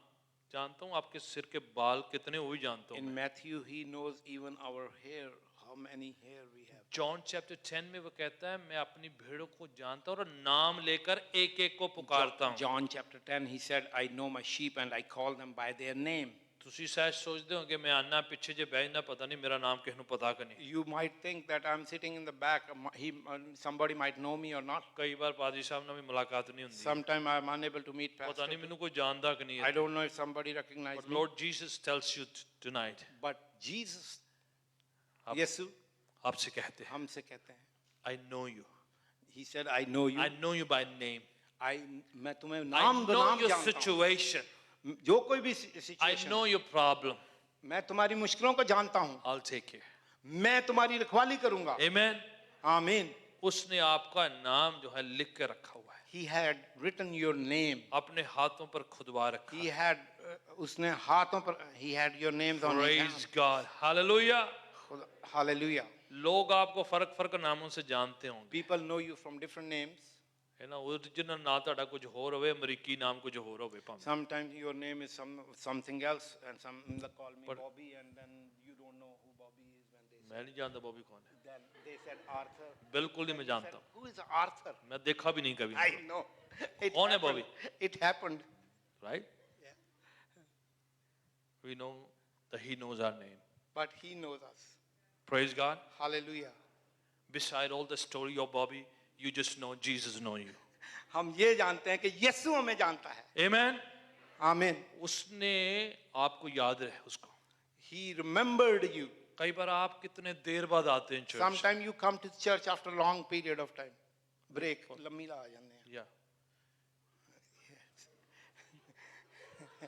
जानता हूँ, आपके सिर के बाल कितने वो भी जानता हूँ In मैं। Matthew, he knows even our hair, how many hair we have. John chapter 10 में वो कहता है मैं अपनी भेड़ों को जानता हूँ और नाम लेकर एक एक को पुकारता हूँ। John chapter 10, he said, I know my sheep and I call them by their name. ਤੁਸੀਂ शायद सोचते हो कि मैं आना पीछे जे बैठना पता नहीं मेरा नाम किसनु पता कि नहीं। You might think that I'm sitting in the back. Somebody might know me or not. कई बार पादरी साहब ਨਾਲ भी मुलाकात नहीं होती। Sometime I'm unable to meet पता pastor. नहीं मैंने कोई जानता कि नहीं I है। don't know if somebody recognizes But me. Lord Jesus tells you tonight, But Jesus, आप- Yesu, आपसे कहते हैं हमसे कहते हैं. I know you, He said, I know you. I know you by name, मैं तुम्हें I नाम know नाम your जानता हूँ. situation, जो कोई भी I situation, know your problem, मैं तुम्हारी मुश्किलों को जानता हूँ. I'll take care. मैं तुम्हारी रखवाली करूंगा. Amen. आमीन. उसने आपका नाम जो है लिख के रखा हुआ है, He had written your name. अपने हाथों पर खुदवा रखा He है। had उसने हाथों पर he had your names on his Praise hands. God, Hallelujah. Hallelujah. लोग आपको फर्क फर्क नामों से जानते होंगे, People know you from different names. है ना। ओरिजिनल ना ਤੁਹਾਡਾ कुछ होर होवे, अमरीकी नाम कुछ होर होवे भाਵੇਂ। Sometimes your name is something else, and some they call me But- Bobby, and then you don't know who Bobby is when they say. मैं नहीं जानता बॉबी कौन है, Then they said Arthur. बिल्कुल नहीं मैं Said, जानता हूँ, who is Arthur? मैं देखा भी नहीं कभी। I know. It कौन है happened. Bobby? It happened. Right? Yeah. We know that He knows our name. But he knows us. Praise God. Hallelujah. Beside all the story of Bobby, you just know Jesus know you. हम ये जानते हैं कि यीशु हमें जानता है. Amen. आमीन. उसने आपको याद रहे उसको। He remembered you. कई बार आप कितने देर बाद आते हैं church. Sometimes you come to church after a long period of time. Break. लम्बी ला जाने हैं. या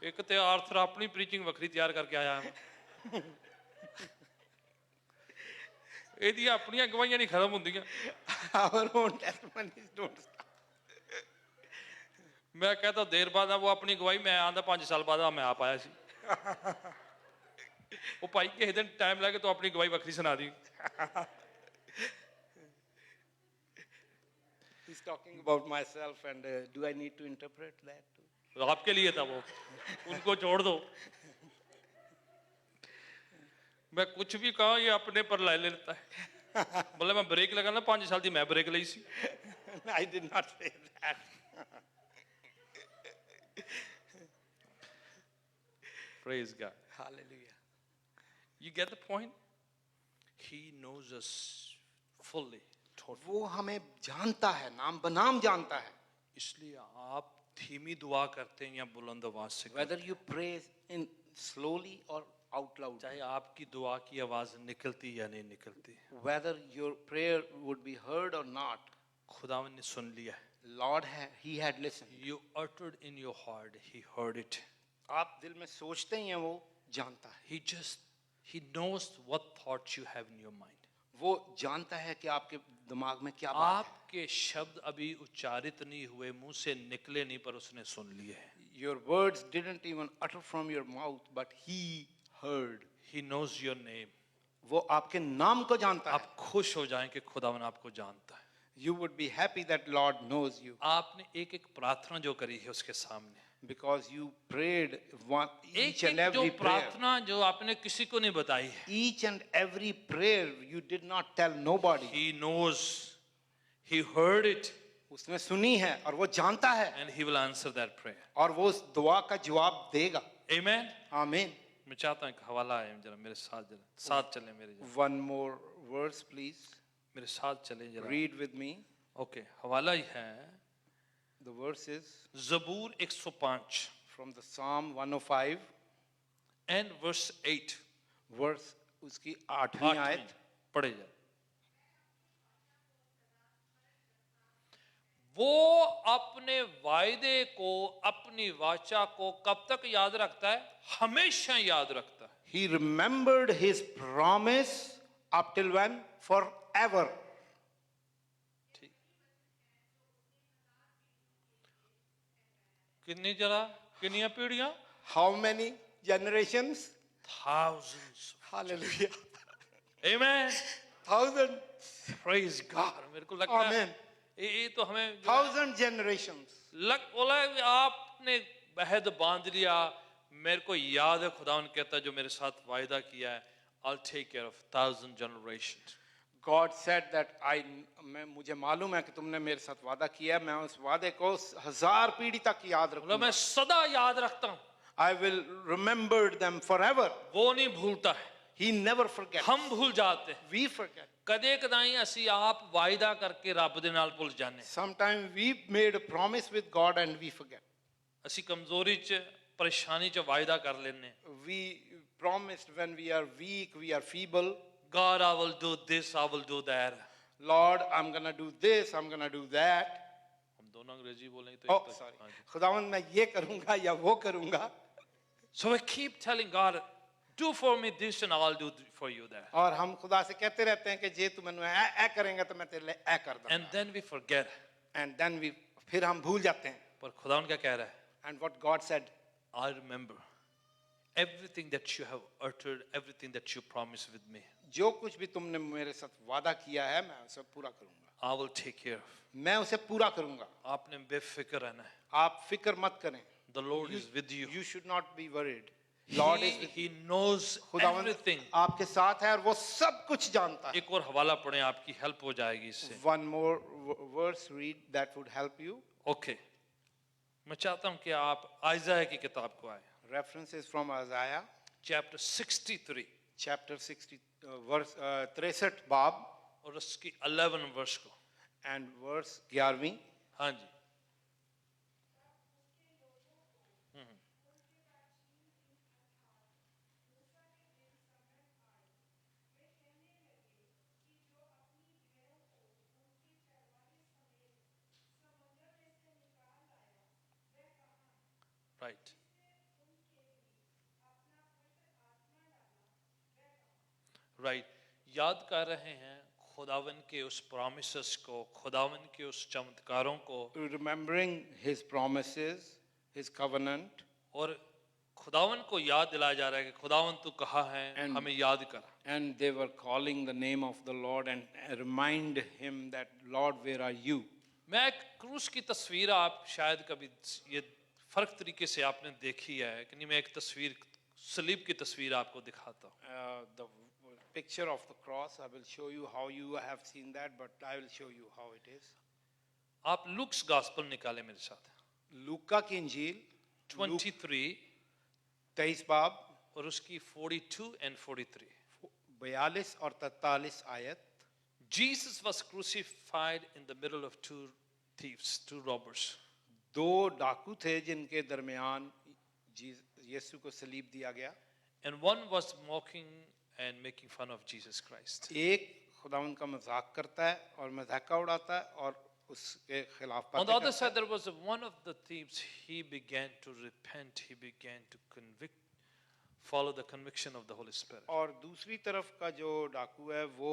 एक ते आर्थर अपनी प्रीचिंग वखरी तैयार करके आया है। ਇਹਦੀ ਆਪਣੀਆਂ ਗਵਾਹੀਆਂ ਨਹੀਂ ਖਤਮ ਹੁੰਦੀਆਂ। Our own testimonies don't stop. मैं कहता देर बाद वो अपनी गवाही मैं आंदा 5 साल बाद मैं आप आया सी। वो भाई किसी दिन टाइम लगे तो अपनी गवाही वखरी सुना दी। He's talking about myself, and do I need to interpret that too? आपके लिए था वो, उनको छोड़ दो। मैं कुछ भी कहा ये अपने पर ले लेता है। बोले मैं ब्रेक लगाना 5 साल दी मैं ब्रेक ली सी। I did not say that. Praise God. Hallelujah. You get the point? He knows us fully, totally. वो हमें जानता है, नाम बनाम जानता है. इसलिए आप धीमी दुआ करते हैं या बुलंद आवाज से करते Whether you pray in slowly or out loud, हैं, चाहे आपकी दुआ की आवाज निकलती या नहीं निकलती, whether your prayer would be heard or not, खुदावन ने सुन लिया है। Lord, he had listened. You uttered in your heart, He heard it. आप दिल में सोचते ही हैं, वो जानता है. He knows what thoughts you have in your mind. वो जानता है कि आपके दिमाग में क्या बात है. आपके शब्द अभी उच्चारित नहीं हुए, मुंह से निकले नहीं, पर उसने सुन लिए हैं। Your words didn't even utter from your mouth, but he heard. He knows your name. वो आपके नाम को जानता है. आप खुश हो जाएं कि खुदावन आपको जानता है। You would be happy that Lord knows you, आपने एक एक प्रार्थना जो करी है उसके सामने, because you prayed each एक and एक जो every prayer. प्रार्थना जो आपने किसी को नहीं बताई है, Each and every prayer you did not tell nobody. He knows, He heard it, उसने सुनी है और वो जानता है and He will answer that prayer. और वो उस दुआ का जवाब देगा. Amen. आमीन. मैं चाहता हूँ एक हवाला है जरा मेरे साथ चले मेरे जरा One more verse, please. मेरे साथ चले जरा Read with me. ओके हवाला ही है The verse is ज़बूर 105 from the Psalm 105, and verse 8 verse उसकी 8वीं आयत. पढ़े जाए वो अपने वायदे को अपनी वाचा को कब तक याद रखता है हमेशा याद रखता है He remembered his promise up till when? Forever. ठीक कितनियां पीढ़ियां How many generations? thousands Hallelujah. amen Thousand. praise God मेरे को लगता है Amen. ये तो हमें 1000 generations. बोला है कि आपने बहद बांध लिया मेरे को याद है खुदावन कहता है जो मेरे साथ वायदा किया है I'll take care of 1000 generations God said that मुझे मालूम है कि तुमने मेरे साथ वादा किया है मैं उस वादे को 1000 पीढ़ी तक याद बोला मैं रखूंगा. सदा याद रखता हूँ I will remember them forever. वो नहीं भूलता है He never forgets. हम भूल जाते हैं We forget. कदे कदाई ਅਸੀਂ ਆਪ ਵਾਅਦਾ ਕਰਕੇ ਰੱਬ ਦੇ ਨਾਲ ਭੁੱਲ ਜਾਂਦੇ ਹਾਂ Sometimes we made a promise with God and we forget. ਅਸੀਂ ਕਮਜ਼ੋਰੀ 'ਚ ਪਰੇਸ਼ਾਨੀ 'ਚ ਵਾਅਦਾ ਕਰ ਲੈਂਦੇ ਹਾਂ We promised when we are weak, we are feeble. God I will do this I will do that Lord, I'm going to do this, I'm going to do that. हम दोनों अंग्रेजी बोलेंगे तो Oh, sorry. खुदावंद मैं ये करूंगा या वो करूंगा. So we keep telling God do for me this and I'll do for you that और हम खुदा से कहते रहते हैं कि जे तू मैंने ऐ करेंगे तो मैं तेरे लिए ऐ कर दूंगा. and then we forget And then फिर हम भूल जाते हैं. पर खुदावन क्या कह रहा है And what God said, I remember everything that you have uttered everything that you promised with me जो कुछ भी तुमने मेरे साथ वादा किया है मैं उसे पूरा करूंगा. I will take care of मैं उसे पूरा करूंगा. आपने बेफिक्र रहना है आप फिक्र मत करें. the Lord is with you You should not be worried. Lord is with he knows खुदावंद everything आपके साथ है और वो सब कुछ जानता है. एक और हवाला पढ़ें आपकी हेल्प हो जाएगी इससे One more verse read that would help you. Okay मैं चाहता हूं कि आप आइज़ाया की किताब को आए Reference is from Isaiah chapter 63 chapter 60 verse 63 बाब और उसकी 11 वर्ष को and verse 11वीं. हाँ जी राइट राइट याद कर रहे हैं खुदावन के उस प्रॉमिसेस को खुदावन के उस चमत्कारों को Remembering his promises, his covenant, और खुदावन को याद दिलाया जा रहा है कि खुदावन तू कहा है And- हमें याद कर and they were calling the name of the Lord and remind him that, Lord, where are you? मैं एक क्रूस की तस्वीर आप शायद कभी ये फर्क तरीके से आपने देखी है कि नहीं मैं एक तस्वीर सलीब की तस्वीर आपको दिखाता हूँ The picture of the cross, I will show you how you have seen that, but I will show you how it is. आप लुक्स गॉस्पेल निकाले मेरे साथ लूका की इंजील 23 23 बाब और उसकी 42 and 43 42 और 43 आयत. Jesus was crucified in the middle of two thieves, two robbers. दो डाकू थे जिनके दरमियान यीशु को सलीब दिया गया. And one was mocking and making fun of Jesus Christ. एक खुदावंद का मजाक करता है और मजाका उड़ाता है और उसके खिलाफ On the बातें other करता side, है. there was one of the thieves. He began to repent. He began to follow the conviction of the Holy Spirit. और दूसरी तरफ का जो डाकू है वो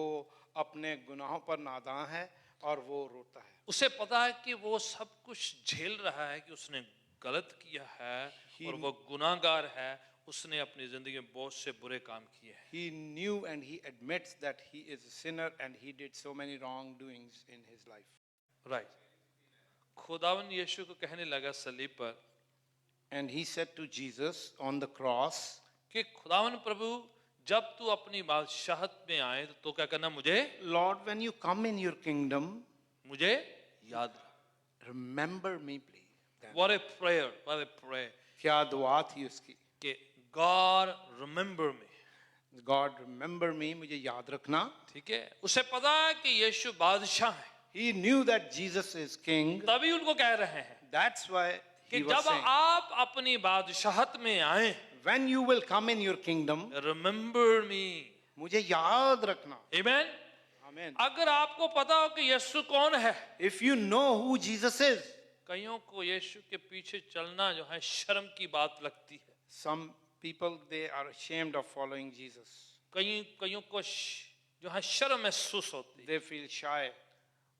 अपने गुनाहों पर नादां है और वो रोता है. उसे पता है कि वो सब कुछ झेल रहा है कि उसने गलत किया है और वो गुनाहगार है उसने अपनी जिंदगी में बहुत से बुरे काम किए हैं He knew and he admits that he is a sinner and he did so many wrongdoings in his life. Right खुदावन यीशु को कहने लगा सलीब पर And he said to Jesus on the cross, कि खुदावन प्रभु जब तू अपनी बादशाहत में आए तो क्या करना मुझे Lord, when you come in your kingdom, मुझे याद रख remember me, please. what a prayer what a prayer क्या दुआ थी उसकी. कि God remember me. God remember me, मुझे याद रखना. ठीक है, उसे पता है कि यीशु बादशाह है, He knew that Jesus is king. तभी उनको कह रहे हैं That's why कि he was जब saying, आप अपनी बादशाहत में आए, when you will come in your kingdom, remember me. मुझे याद रखना. Amen. Amen. अगर आपको पता हो कि यीशु कौन है, If you know who Jesus is, कईयों को यीशु के पीछे चलना जो है शर्म की बात लगती है. some people, they are ashamed of following Jesus. कईयों को जो है शर्म महसूस होती है. They feel shy.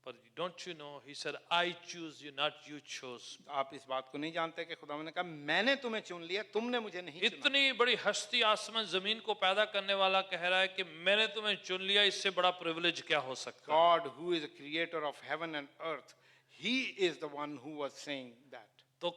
But don't you know, he said, I choose you, not you chose me. आप इस बात को नहीं जानते कि खुदा ने कहा मैंने तुम्हें चुन लिया, तुमने मुझे नहीं चुना. इतनी बड़ी हस्ती आसमान जमीन को पैदा करने वाला कह रहा है कि मैंने तुम्हें चुन लिया, इससे बड़ा प्रिविलेज क्या हो सकता है. God, who is the creator of heaven and earth, he is the one who was saying that. तो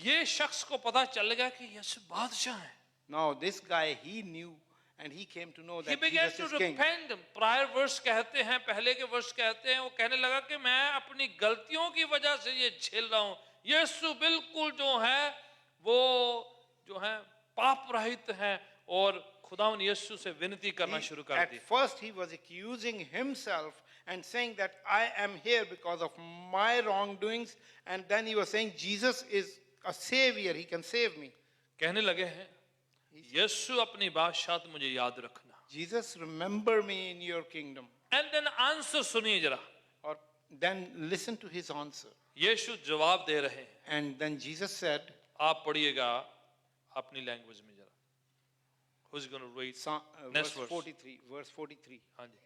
ये शख्स को पता चल गया कि यीशु बादशाह है. Now this guy, he knew and he came to know He that began Jesus to is king. repent. Prior वर्ष कहते हैं, पहले के वर्ष कहते हैं, वो कहने लगा कि मैं अपनी गलतियों की वजह से ये झेल रहा हूँ. यीशु बिल्कुल जो है वो जो है पाप रहित है और खुदावन यीशु से विनती करना शुरू कर At the. first he was accusing himself and saying that I am here because of my wrongdoings, and then he was saying Jesus is a savior, he can save me. कहने लगे हैं यीशु अपनी बादशाहत मुझे याद रखना. Jesus, remember me in your kingdom. And then answer सुनिए जरा. Or then listen to his answer. यीशु जवाब दे रहे हैं. And then Jesus said, आप पढ़िएगा अपनी लैंग्वेज में जरा. Who's going to read? verse verse. 43, verse 43. हाँ जी.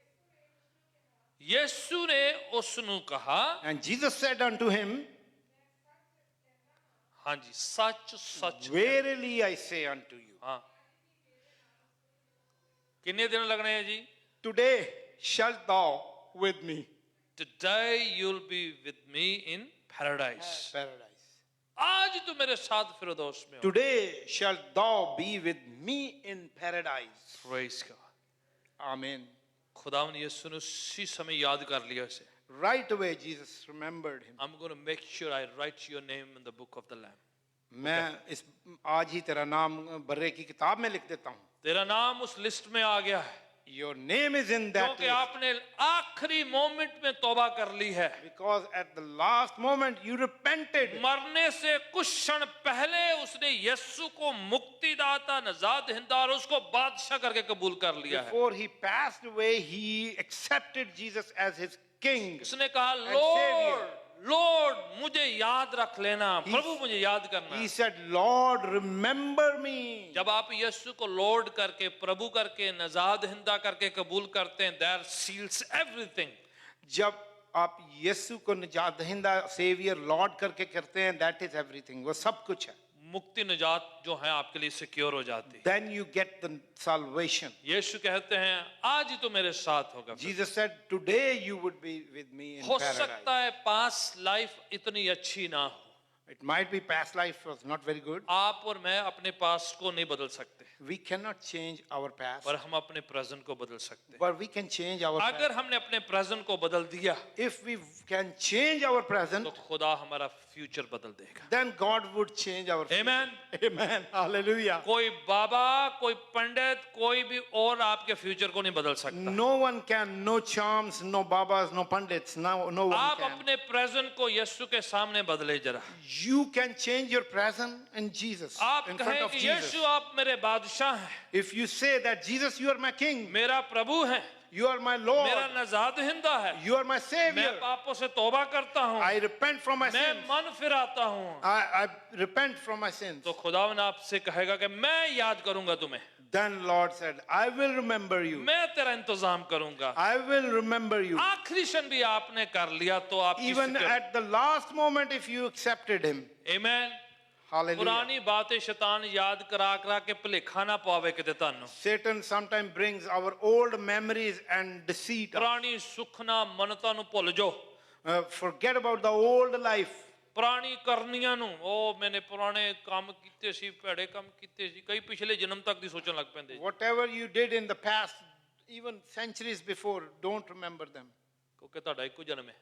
यीशु ने उसनु कहा, And Jesus said unto him, हाँ जी, सच सच. verily I say unto you, हाँ. कितने दिन लगने हैं जी? today shalt thou with me Today you'll be with me in paradise. paradise. आज तो मेरे साथ फिरदौस में हो. Today shalt thou be with me in paradise. Praise God. Amen. खुदावन यीशु ने उसी समय याद कर लिया उसे. Right away Jesus remembered him. I'm going to make sure I write your name in the book of the Lamb. मैं इस आज ही तेरा नाम बर्रे की किताब में लिख देता हूँ. तेरा नाम उस लिस्ट में आ गया है. Your name is in that क्योंकि list. आपने आखिरी मोमेंट में तौबा कर ली है. Because at the last moment you repented. मरने से कुछ क्षण पहले उसने यीशु को मुक्तिदाता, नजात हिंदा और उसको बादशाह करके कबूल कर लिया है. Before he passed away, he accepted Jesus as his king. उसने कहा and लॉर्ड savior. लॉर्ड मुझे याद रख लेना, He- प्रभु मुझे याद करना. He said, Lord, remember me. जब आप यीशु को लॉर्ड करके, प्रभु करके, नजात हिंदा करके कबूल करते हैं, that seals everything. जब आप यीशु को निजात दहिंदा सेवियर लॉर्ड करके करते हैं, that is everything. वो सब कुछ है. मुक्ति निजात जो है आपके लिए सिक्योर हो जाती है. Then you get the salvation. यीशु कहते हैं आज ही तो मेरे साथ होगा. Jesus said, today you would be with me in हो paradise. सकता है पास लाइफ इतनी अच्छी ना हो. It might be past life was not very good. आप और मैं अपने पास को नहीं बदल सकते, We cannot change our past, पर हम अपने प्रेजेंट को बदल सकते हैं. but we can change our past. अगर हमने अपने प्रेजेंट को बदल दिया If we can change our present, तो खुदा हमारा फ्यूचर बदल देगा. then God would change our future. Amen. Amen. Hallelujah. कोई बाबा, कोई पंडित, कोई भी और आपके फ्यूचर को नहीं बदल सकता. No one can, no charms, no babas, no pandits, no one आप can. अपने प्रेजेंट को यीशु के सामने बदले जरा. You can change your present in Jesus, आप in front कहें of कि Jesus. यीशु आप मेरे बादशाह हैं, If you say that Jesus, you are my king, मेरा प्रभु हैं, you are my Lord, मेरा नजात हिंदा है, you are my मैं Savior, पापों से तौबा करता हूँ, I repent from my मैं sins, मन फिराता हूँ, I repent from my sins. तो खुदावन आपसे कहेगा कि मैं याद करूंगा तुम्हें, Then Lord said, I will remember you. मैं तेरा इंतजाम करूंगा. I will remember you. आखिरी क्षण भी आपने कर लिया तो आप Even at the last moment, if you accepted him. Amen. Hallelujah. पुरानी बातें शैतान याद करा करा के भुलेखा ना पावे किते तानू. Satan sometimes brings our old memories and deceit. पुरानी सुखना मनता नु भुल जाओ. Forget about the old life. पुरानी करनियां नु ओ मैंने पुराने काम कीते सी, भैड़े काम कीते सी, कई पिछले जन्म तक दी सोचन लग पैंदे. Whatever you did in the past, even centuries before, don't remember them. क्योंकि ਤੁਹਾਡਾ ਇੱਕੋ ਜਨਮ ਹੈ,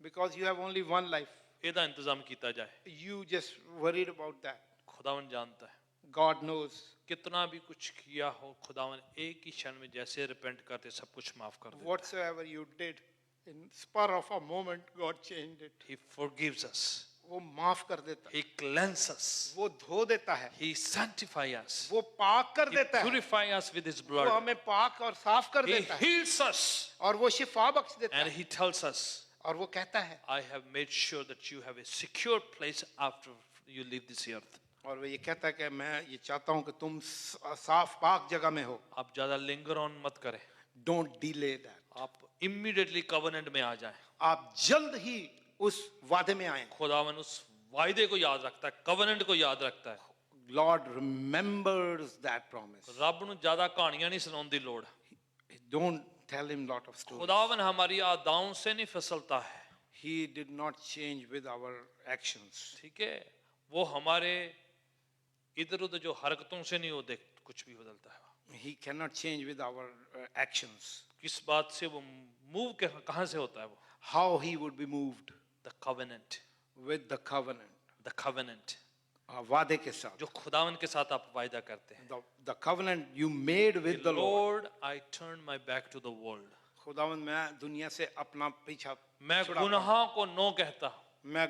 Because you have only one life. ਇਹਦਾ ਇੰਤਜ਼ਾਮ ਕੀਤਾ ਜਾਏ. You just worried about that. खुदावन जानता है. God knows. कितना भी कुछ किया हो, खुदावन एक ही क्षण में जैसे रिपेंट करते सब कुछ माफ कर देता Whatsoever you did, in spur of a moment, God changed it. है. He forgives us. वो माफ कर देता है, He cleanses us. वो धो देता है, He sanctifies us. वो पाक कर He देता है, purifies us with His वो blood. हमें पाक और साफ कर He देता है, heals us. और वो शिफा बख्श देता And है, He tells us, और वो कहता है, I have made sure that you have a secure place after you leave this earth. और वो ये कहता है कि मैं ये चाहता हूं कि तुम साफ पाक जगह में हो. आप ज्यादा लिंगर ऑन मत करें. Don't delay that. आप immediately covenant में आ जाएं. आप जल्द ही उस वादे में आए. खुदावन उस वायदे को याद रखता है, covenant को याद रखता है. Lord remembers that promise. रब ਨੂੰ ਜ਼ਿਆਦਾ ਕਹਾਣੀਆਂ ਨਹੀਂ ਸੁਣਾਉਣ ਦੀ ਲੋੜ. Don't tell him lot of stories. खुदावन हमारी आदाओं से नहीं फिसलता है. He did not change with our actions. ठीक है, वो हमारे इधर उधर जो हरकतों से नहीं वो कुछ भी बदलता है. He cannot change with our actions. किस बात से वो मूव कहाँ से होता है वो? How he would be moved The covenant. with the covenant. The covenant. वादे के साथ. जो खुदावन के साथ आप वायदा करते हैं. The covenant you made with the Lord. Lord, I turn my back to the world. खुदावन मैं दुनिया से अपना पीछा मैं छुड़ाता हूं. गुनाहों को नो कहता हूं. मैं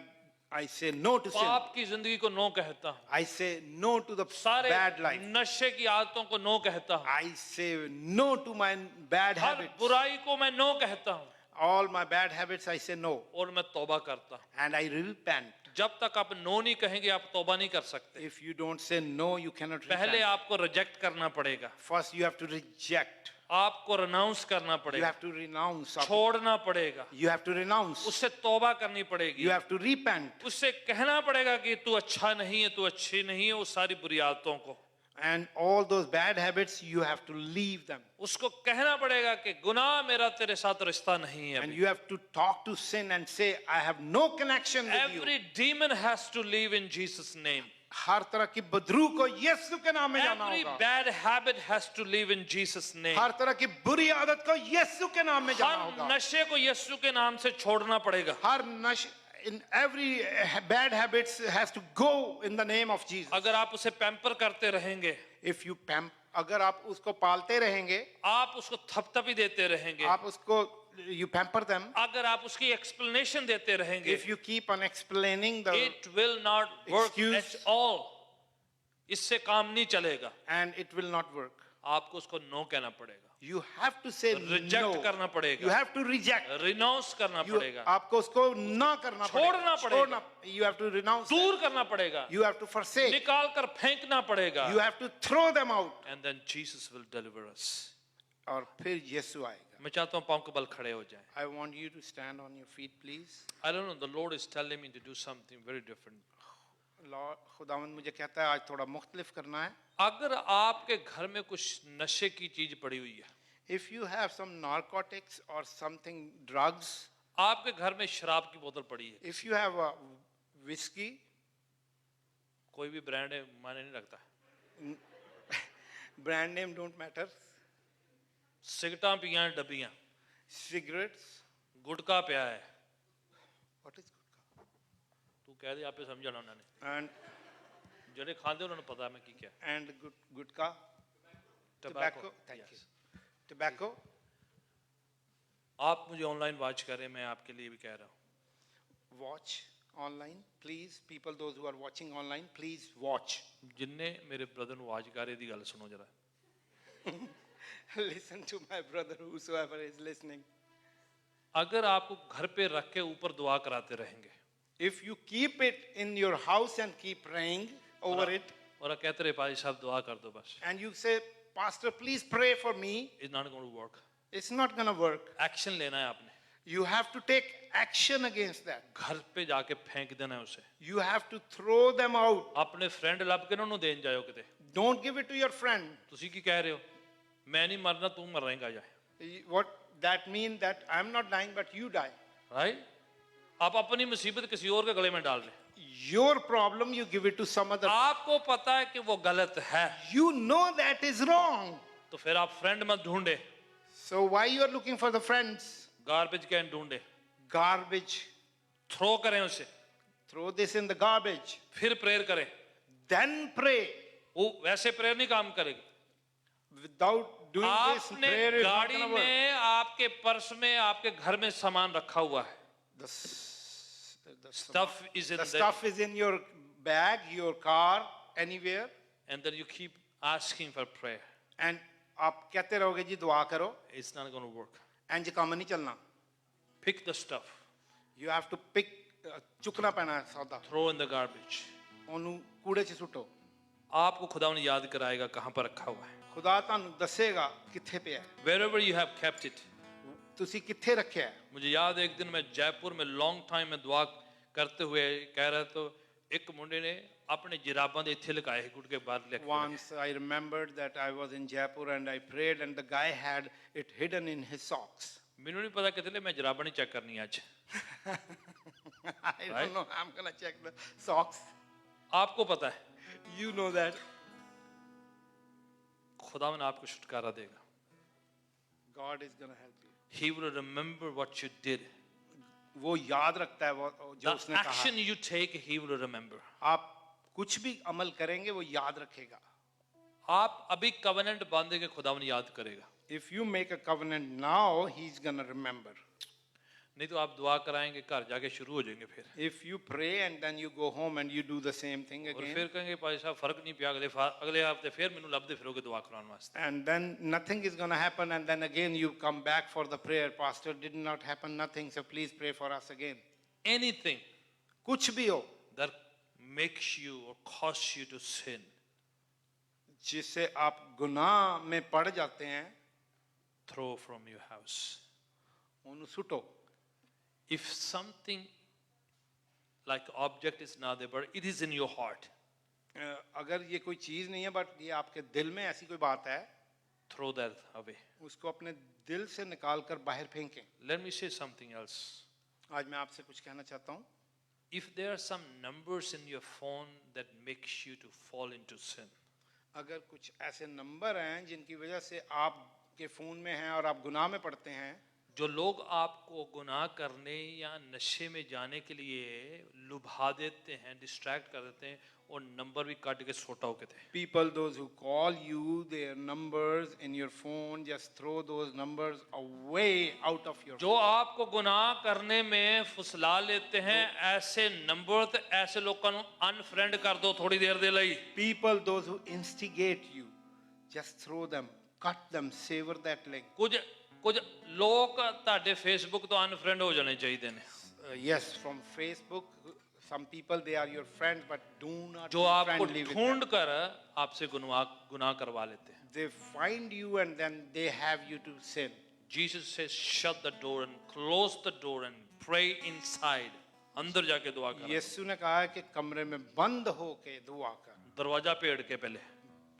I say no to sin. पाप की जिंदगी को नो कहता हूं. I say no to the सारे bad life. नशे की आदतों को नो कहता हूं. I say no to my bad her habits. बुराई को मैं नो कहता हूं. All my bad habits I say no. और मैं तौबा करता हूं. And I repent. जब तक आप नो नहीं कहेंगे आप तौबा नहीं कर सकते. If you don't say no, you cannot पहले repent. आपको रिजेक्ट करना पड़ेगा. First you have to reject. आपको रनाउंस करना You पड़ेगा. have to renounce. छोड़ना पड़ेगा. You have to renounce. उससे तौबा करनी पड़ेगी. You have to repent. उससे कहना पड़ेगा कि तू अच्छा नहीं है, तू अच्छी नहीं है, वो सारी बुरी आदतों को. And all those bad habits, you have to leave them. उसको कहना पड़ेगा कि गुनाह मेरा तेरे साथ रिश्ता नहीं है. And अभी. you have to talk to sin and say, I have no connection with you. Every demon has to live in Jesus' name. हर तरह की बदरू को यीशु के नाम में जाना Every होगा. bad habit has to live in Jesus' name. हर तरह की बुरी आदत को यीशु के नाम में जाना हर होगा. नशे को यीशु के नाम से छोड़ना पड़ेगा. हर नश in every bad habits has to go in the name of Jesus. अगर आप उसे पैम्पर करते रहेंगे, If you अगर आप उसको पालते रहेंगे, आप उसको थपथपी देते रहेंगे, आप उसको you pamper them. अगर आप उसकी एक्सप्लेनेशन देते रहेंगे, If you keep on explaining the it will not work excuse- at all. इससे काम नहीं चलेगा. and it will not work. आपको उसको नो कहना पड़ेगा. You have to say reject no. करना पड़ेगा. You have to reject. Renounce करना You, पड़ेगा. आपको उसको ना करना छोड़ना पड़ेगा. You have to renounce. them. दूर करना पड़ेगा. You have to forsake. निकाल कर फेंकना पड़ेगा. You have to throw them out. And then Jesus will deliver us. और फिर यीशु आएगा. मैं चाहता हूँ पाँव के बल खड़े हो जाएं. I want you to stand on your feet, please. I don't know, the Lord is telling me to do something very different. Lord, खुदावंद मुझे कहता है आज थोड़ा मुख्तलिफ करना है. अगर आपके घर में कुछ नशे की चीज पड़ी हुई है, If you have some narcotics or something drugs, आपके घर में शराब की बोतल पड़ी है, if you have a whiskey, कोई भी ब्रांड है माने नहीं रखता, brand name don't matter, सिगरेटां पियां डब्बियां, cigarettes, गुटखा पिया है, what is gutka? तू कह दे आपे समझाना उन्होंने, And जेडे खांदे उन्होंने पता है मैं की क्या है. and gutka, tobacco. Thank you. Tobacco. आप मुझे ऑनलाइन वॉच करें, मैं आपके लिए भी कह रहा हूँ. Watch online, please. People, those who are watching online, please watch. जिनने मेरे ब्रदर ਨੂੰ आवाज कर दी गल सुनो जरा. Listen to my brother, whosoever is listening. अगर आपको घर पे रख के ऊपर दुआ कराते रहेंगे, If you keep it in your house and keep praying over it, और कहते रहे भाई साहब दुआ कर दो बस, and you say, Pastor, please pray for me, it's not going to work. it's not going to work. Action लेना है आपने. You have to take action against that. घर पे जाके फेंक देना है उसे. You have to throw them out. अपने फ्रेंड ਲੱਭ ਕੇ ਉਹਨੂੰ ਦੇਣ ਜਾਇਓ ਕਿਤੇ. Don't give it to your friend. ਤੁਸੀਂ ਕੀ ਕਹਿ ਰਹੇ ਹੋ? ਮੈਂ ਨਹੀਂ ਮਰਨਾ, ਤੂੰ ਮਰੇਂਗਾ ਜਾ. What that means that I'm not dying, but you die. Right? आप अपनी मुसीबत किसी और के गले में डाल रहे. Your problem, you give it to some other. आपको पता है कि वो गलत है, You know that is wrong. तो फिर आप फ्रेंड मत ढूंढे, So why you are looking for the friends? Garbage can ढूंढे, Garbage. थ्रो करें उसे, Throw this in the garbage. फिर प्रेयर करें. Then pray. वो वैसे प्रेयर नहीं काम करेगा। Without doing this, आपने prayer is not गाड़ी gonna work. में, आपके पर्स में, आपके घर में सामान रखा हुआ है, The stuff is in the there, stuff is in your bag, your car, anywhere, and then you keep asking for prayer. and आप कहते रहोगे जी दुआ करो, It's not going to work. इंज काम नहीं चलना. Pick the stuff, You have to pick, चुकना पैना है सौदा, throw in the garbage. ਉਹਨੂੰ ਕੂੜੇ 'ਚ ਸੁੱਟੋ. आपको खुदा ने याद कराएगा कहाँ पर रखा हुआ है। ਖੁਦਾ ਤੁਹਾਨੂੰ ਦੱਸੇਗਾ ਕਿੱਥੇ ਪਿਆ ਹੈ, Wherever you have kept it. ਤੁਸੀਂ ਕਿੱਥੇ ਰੱਖਿਆ ਹੈ. मुझे याद है एक दिन मैं जयपुर में लॉन्ग टाइम में दुआ करते हुए कह रहा तो एक मुंडे ने अपने जिराबां दे इत्थे लगाए गुट के बाहर लेके। Once I remembered that I was in Jaipur and I prayed and the guy had it hidden in his socks. मैनू नहीं पता कितने मैं जिराबां नहीं चेक करनी आज। I Right? don't know, I'm gonna check the socks. आपको पता है You know that. खुदावन आपको छुटकारा देगा। God is gonna help you. He will remember what you did. वो याद रखता है वो जो The उसने कहा. action you take, he will remember. आप कुछ भी अमल करेंगे वो याद रखेगा. आप अभी कवेनेंट बांधेंगे, खुदावन याद करेगा। If you make a covenant now, he's gonna remember. नहीं तो आप दुआ कराएंगे, घर जाके शुरू हो जाएंगे फिर। If you pray and then you go home and you do the same thing और again, फिर कहेंगे भाई साहब फर्क नहीं पिया, अगले हफ्ते फिर मैनू लभदे फिरोगे दुआ कराने वास्ते। and then nothing is gonna happen, and then again you come back for the prayer. Pastor, did not happen nothing, so please pray for us again. Anything कुछ भी हो that makes you or causes you to sin, जिससे आप गुनाह में पड़ जाते हैं, throw from your house. उन्हें सुटो. If something like object is not there, but it is in your heart, अगर ये कोई चीज नहीं है बट ये आपके दिल में ऐसी कोई बात है, throw that away. उसको अपने दिल से निकाल कर बाहर फेंकें. Let me say something else. आज मैं आपसे कुछ कहना चाहता हूँ. If there are some numbers in your phone that makes you to fall into sin, अगर कुछ ऐसे नंबर हैं जिनकी वजह से आपके फोन में हैं और आप गुनाह में पड़ते हैं, जो लोग आपको गुनाह करने या नशे में जाने के लिए लुभा देते हैं, डिस्ट्रैक्ट कर देते हैं, और नंबर भी काट के सोटा होके थे। people those who call you, their numbers in your phone, just throw those numbers away out of your जो आपको गुनाह करने में फुसला लेते हैं, ऐसे नंबर ते ऐसे लोगों को अनफ्रेंड कर दो थोड़ी देर दे लई। people those who instigate you, just throw them, cut them, sever that link. कुछ लोग ਤੁਹਾਡੇ ਫੇਸਬੁੱਕ ਤੋਂ ਅਨਫ੍ਰੈਂਡ ਹੋ ਜਾਣੇ ਚਾਹੀਦੇ ਨੇ, Yes, from Facebook, some people they are your friends, but do not जो be आपको friendly with ढूंढ them. कर आपसे गुनाह करवा लेते हैं। They find you and then they have you to sin. Jesus says shut the door and close the door and pray inside. अंदर जाके दुआ कर। यीशु ने कहा है कि कमरे में बंद होके दुआ कर. दरवाजा पेड़ के पहले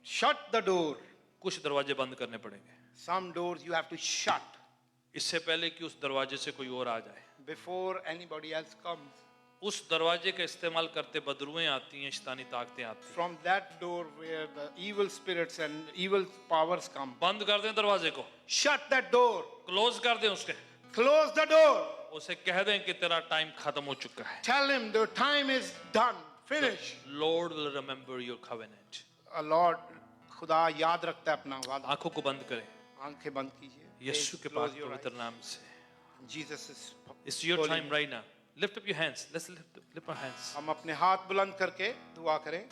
Shut the door. कुछ दरवाजे बंद करने पड़ेंगे, Some doors you have to shut इससे पहले कि उस दरवाजे से कोई और आ जाए। before anybody else comes. उस दरवाजे का इस्तेमाल करते बदरुएं आती हैं, शैतानी ताकतें आती हैं। From that door where the evil spirits and evil powers come. बंद कर दें दरवाजे को, Shut that door. क्लोज कर दें उसके, Close the door. उसे कह दें कि तेरा टाइम खत्म हो चुका है। Tell him the time is done. Finish. Lord will remember your covenant. Lord, खुदा याद रखता है अपना वादा. आंखों को बंद करें आंखें बंद कीजिए. यीशु के Close पास your पवित्र eyes. नाम से। Jesus is It's your calling time you. right now. Lift up your hands. Let's lift our hands. हम अपने हाथ बुलंद करके दुआ करें.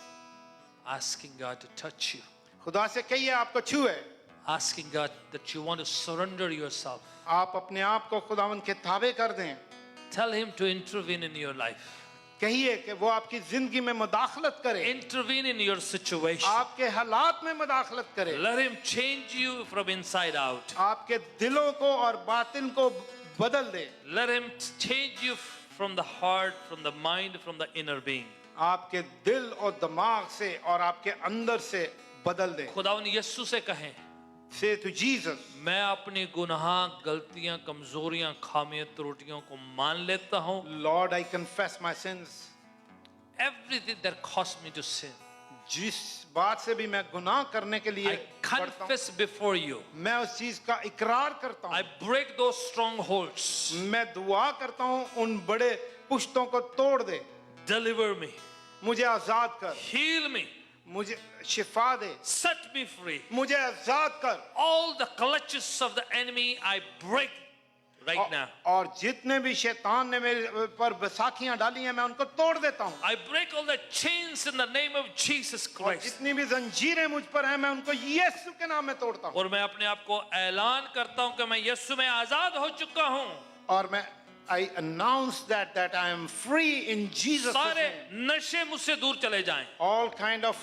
Asking God to touch you. खुदा से कहिए आपको छुए. Asking God that you want to surrender yourself. आप अपने आप को खुदावन के ताबे कर दें. Tell Him to intervene in your life. कहिए कि वो आपकी जिंदगी में मुदाखलत करे. Intervene in your situation. आपके हालात में मुदाखलत करे. Let Him change you from inside out. आपके दिलों को और बातिन को बदल दे. Let Him change you from the heart, from the mind, from the inner being. आपके दिल और दिमाग से और आपके अंदर से बदल दे. खुदावन यीशु से कहें, Say to Jesus, मैं अपनी गुनाह, गलतियां, कमजोरियां, खामियां, त्रुटियों को मान लेता हूं। Lord, I confess my sins. Everything that caused me to sin, जिस बात से भी मैं गुनाह करने के लिए I पड़ता हूं, confess before you. मैं उस चीज का इकरार करता I हूं. break those strongholds. मैं दुआ करता हूं उन बड़े पुश्तों को तोड़ दे. Deliver me. मुझे आजाद कर. Heal me. मुझे शिफा दे, set me free. मुझे आजाद कर। All the clutches of the enemy I break right now. और जितने भी शैतान ने मेरे पर बैसाखियां डाली हैं मैं उनको तोड़ देता हूं। I break all the chains in the name of Jesus और Christ. जितनी भी जंजीरें मुझ पर हैं मैं उनको यीशु के नाम में तोड़ता हूं। और मैं अपने आप को ऐलान करता हूं कि मैं यीशु में आजाद हो चुका हूं। और मैं I announce that I am free in Jesus' सारे name. नशे मुझसे दूर चले जाएं। All kind of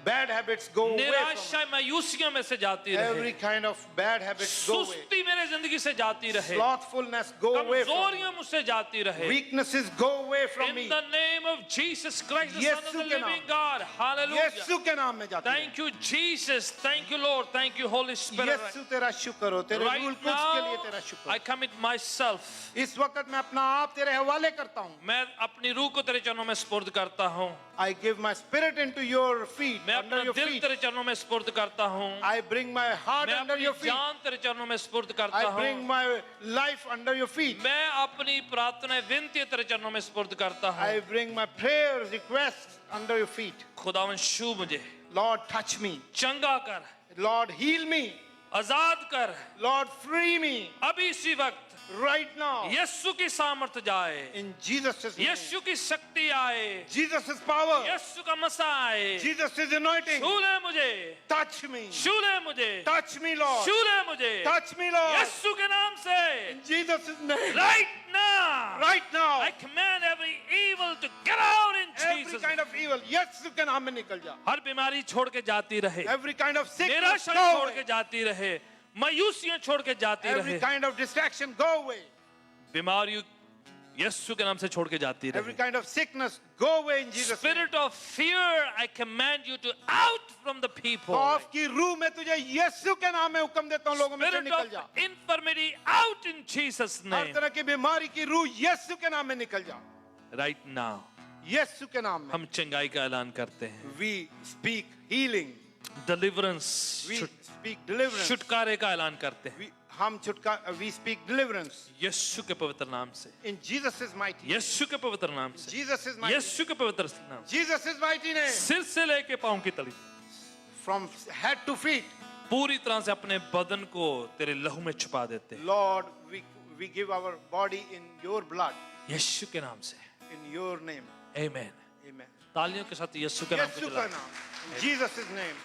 bad habits go away from निराशा मायूसियों में से जाती me. रहे। Every kind of bad habits go away. सुस्ती मेरे जिंदगी से जाती रहे। Slothfulness go away from me. कमजोरियां मुझसे जाती रहे। Weaknesses go away from In me. the name of Jesus Christ, the Son of the यीशु के living नाम। God. Hallelujah. यीशु के नाम में जाती है। Thank you, Jesus. Thank you, Lord. Thank you, Holy Spirit. यीशु तेरा शुक्र हो, तेरे Right रूल कुछ के लिए now, तेरा शुक्र I हो। commit myself. इस वक्त मैं अपना आप तेरे हवाले करता हूँ। मैं अपनी रूह को तेरे चरणों में सुपुर्द करता हूँ। I give my spirit into your feet, मैं under अपना your दिल feet. तेरे चरणों में सुपुर्द करता हूँ। I bring my heart मैं under अपनी your feet. जान तेरे चरणों में सुपुर्द करता I bring हूँ। my life under your feet. मैं अपनी प्रार्थनाएं विनती तेरे चरणों में सुपुर्द करता हूँ। I bring my prayers, requests under your feet. खुदावन छू मुझे, Lord, touch me. चंगा कर, Lord, heal me. आजाद कर। Lord, free me अभी इसी वक्त right now. यीशु की सामर्थ जाए, In Jesus' name. यीशु की शक्ति आए, Jesus' power. यीशु का मसा आए। Jesus' anointing. छू ले मुझे, Touch me. छू ले मुझे, Touch me, Lord. छू ले मुझे, Touch me, Lord. यीशु के नाम से। In Jesus' name. Right now, Right now. I command every evil to get out in Every Jesus. kind of evil. यीशु के नाम में निकल जा. हर बीमारी छोड़ के जाती रहे, Every kind of sickness निराशा go छोड़ away. के जाती रहे, मायूसियां छोड़ के जाती Every रहे, kind of distraction go away. बीमारी यीशु के नाम से छोड़ के जाती Every रहे। kind of sickness go away in Jesus' name. Spirit of fear, I command you to out from the people. खौफ की रूह में तुझे यीशु के नाम में हुक्म देता हूँ, लोगों में से Spirit निकल of जा. infirmity, out in Jesus' her name. तरह की बीमारी की रूह यीशु के नाम में निकल जा. Right now, यीशु के नाम में. हम चंगाई का ऐलान करते हैं, We speak healing. deliverance, We speak deliverance. छुटकारे का ऐलान करते हैं, We speak deliverance. यीशु के पवित्र नाम से, In Jesus' mighty name. यीशु के पवित्र नाम से, Jesus' mighty name. यीशु के पवित्र नाम से, Jesus' mighty name. सिर से लेके पांव की तली From head to feet. पूरी तरह से अपने बदन को तेरे लहू में छुपा देते हैं, Lord, we give our body in your blood. यीशु के नाम से। In your name. आमीन। Amen. तालियों के साथ यीशु के नाम को यीशु बुलाओ। का नाम. In Jesus' name.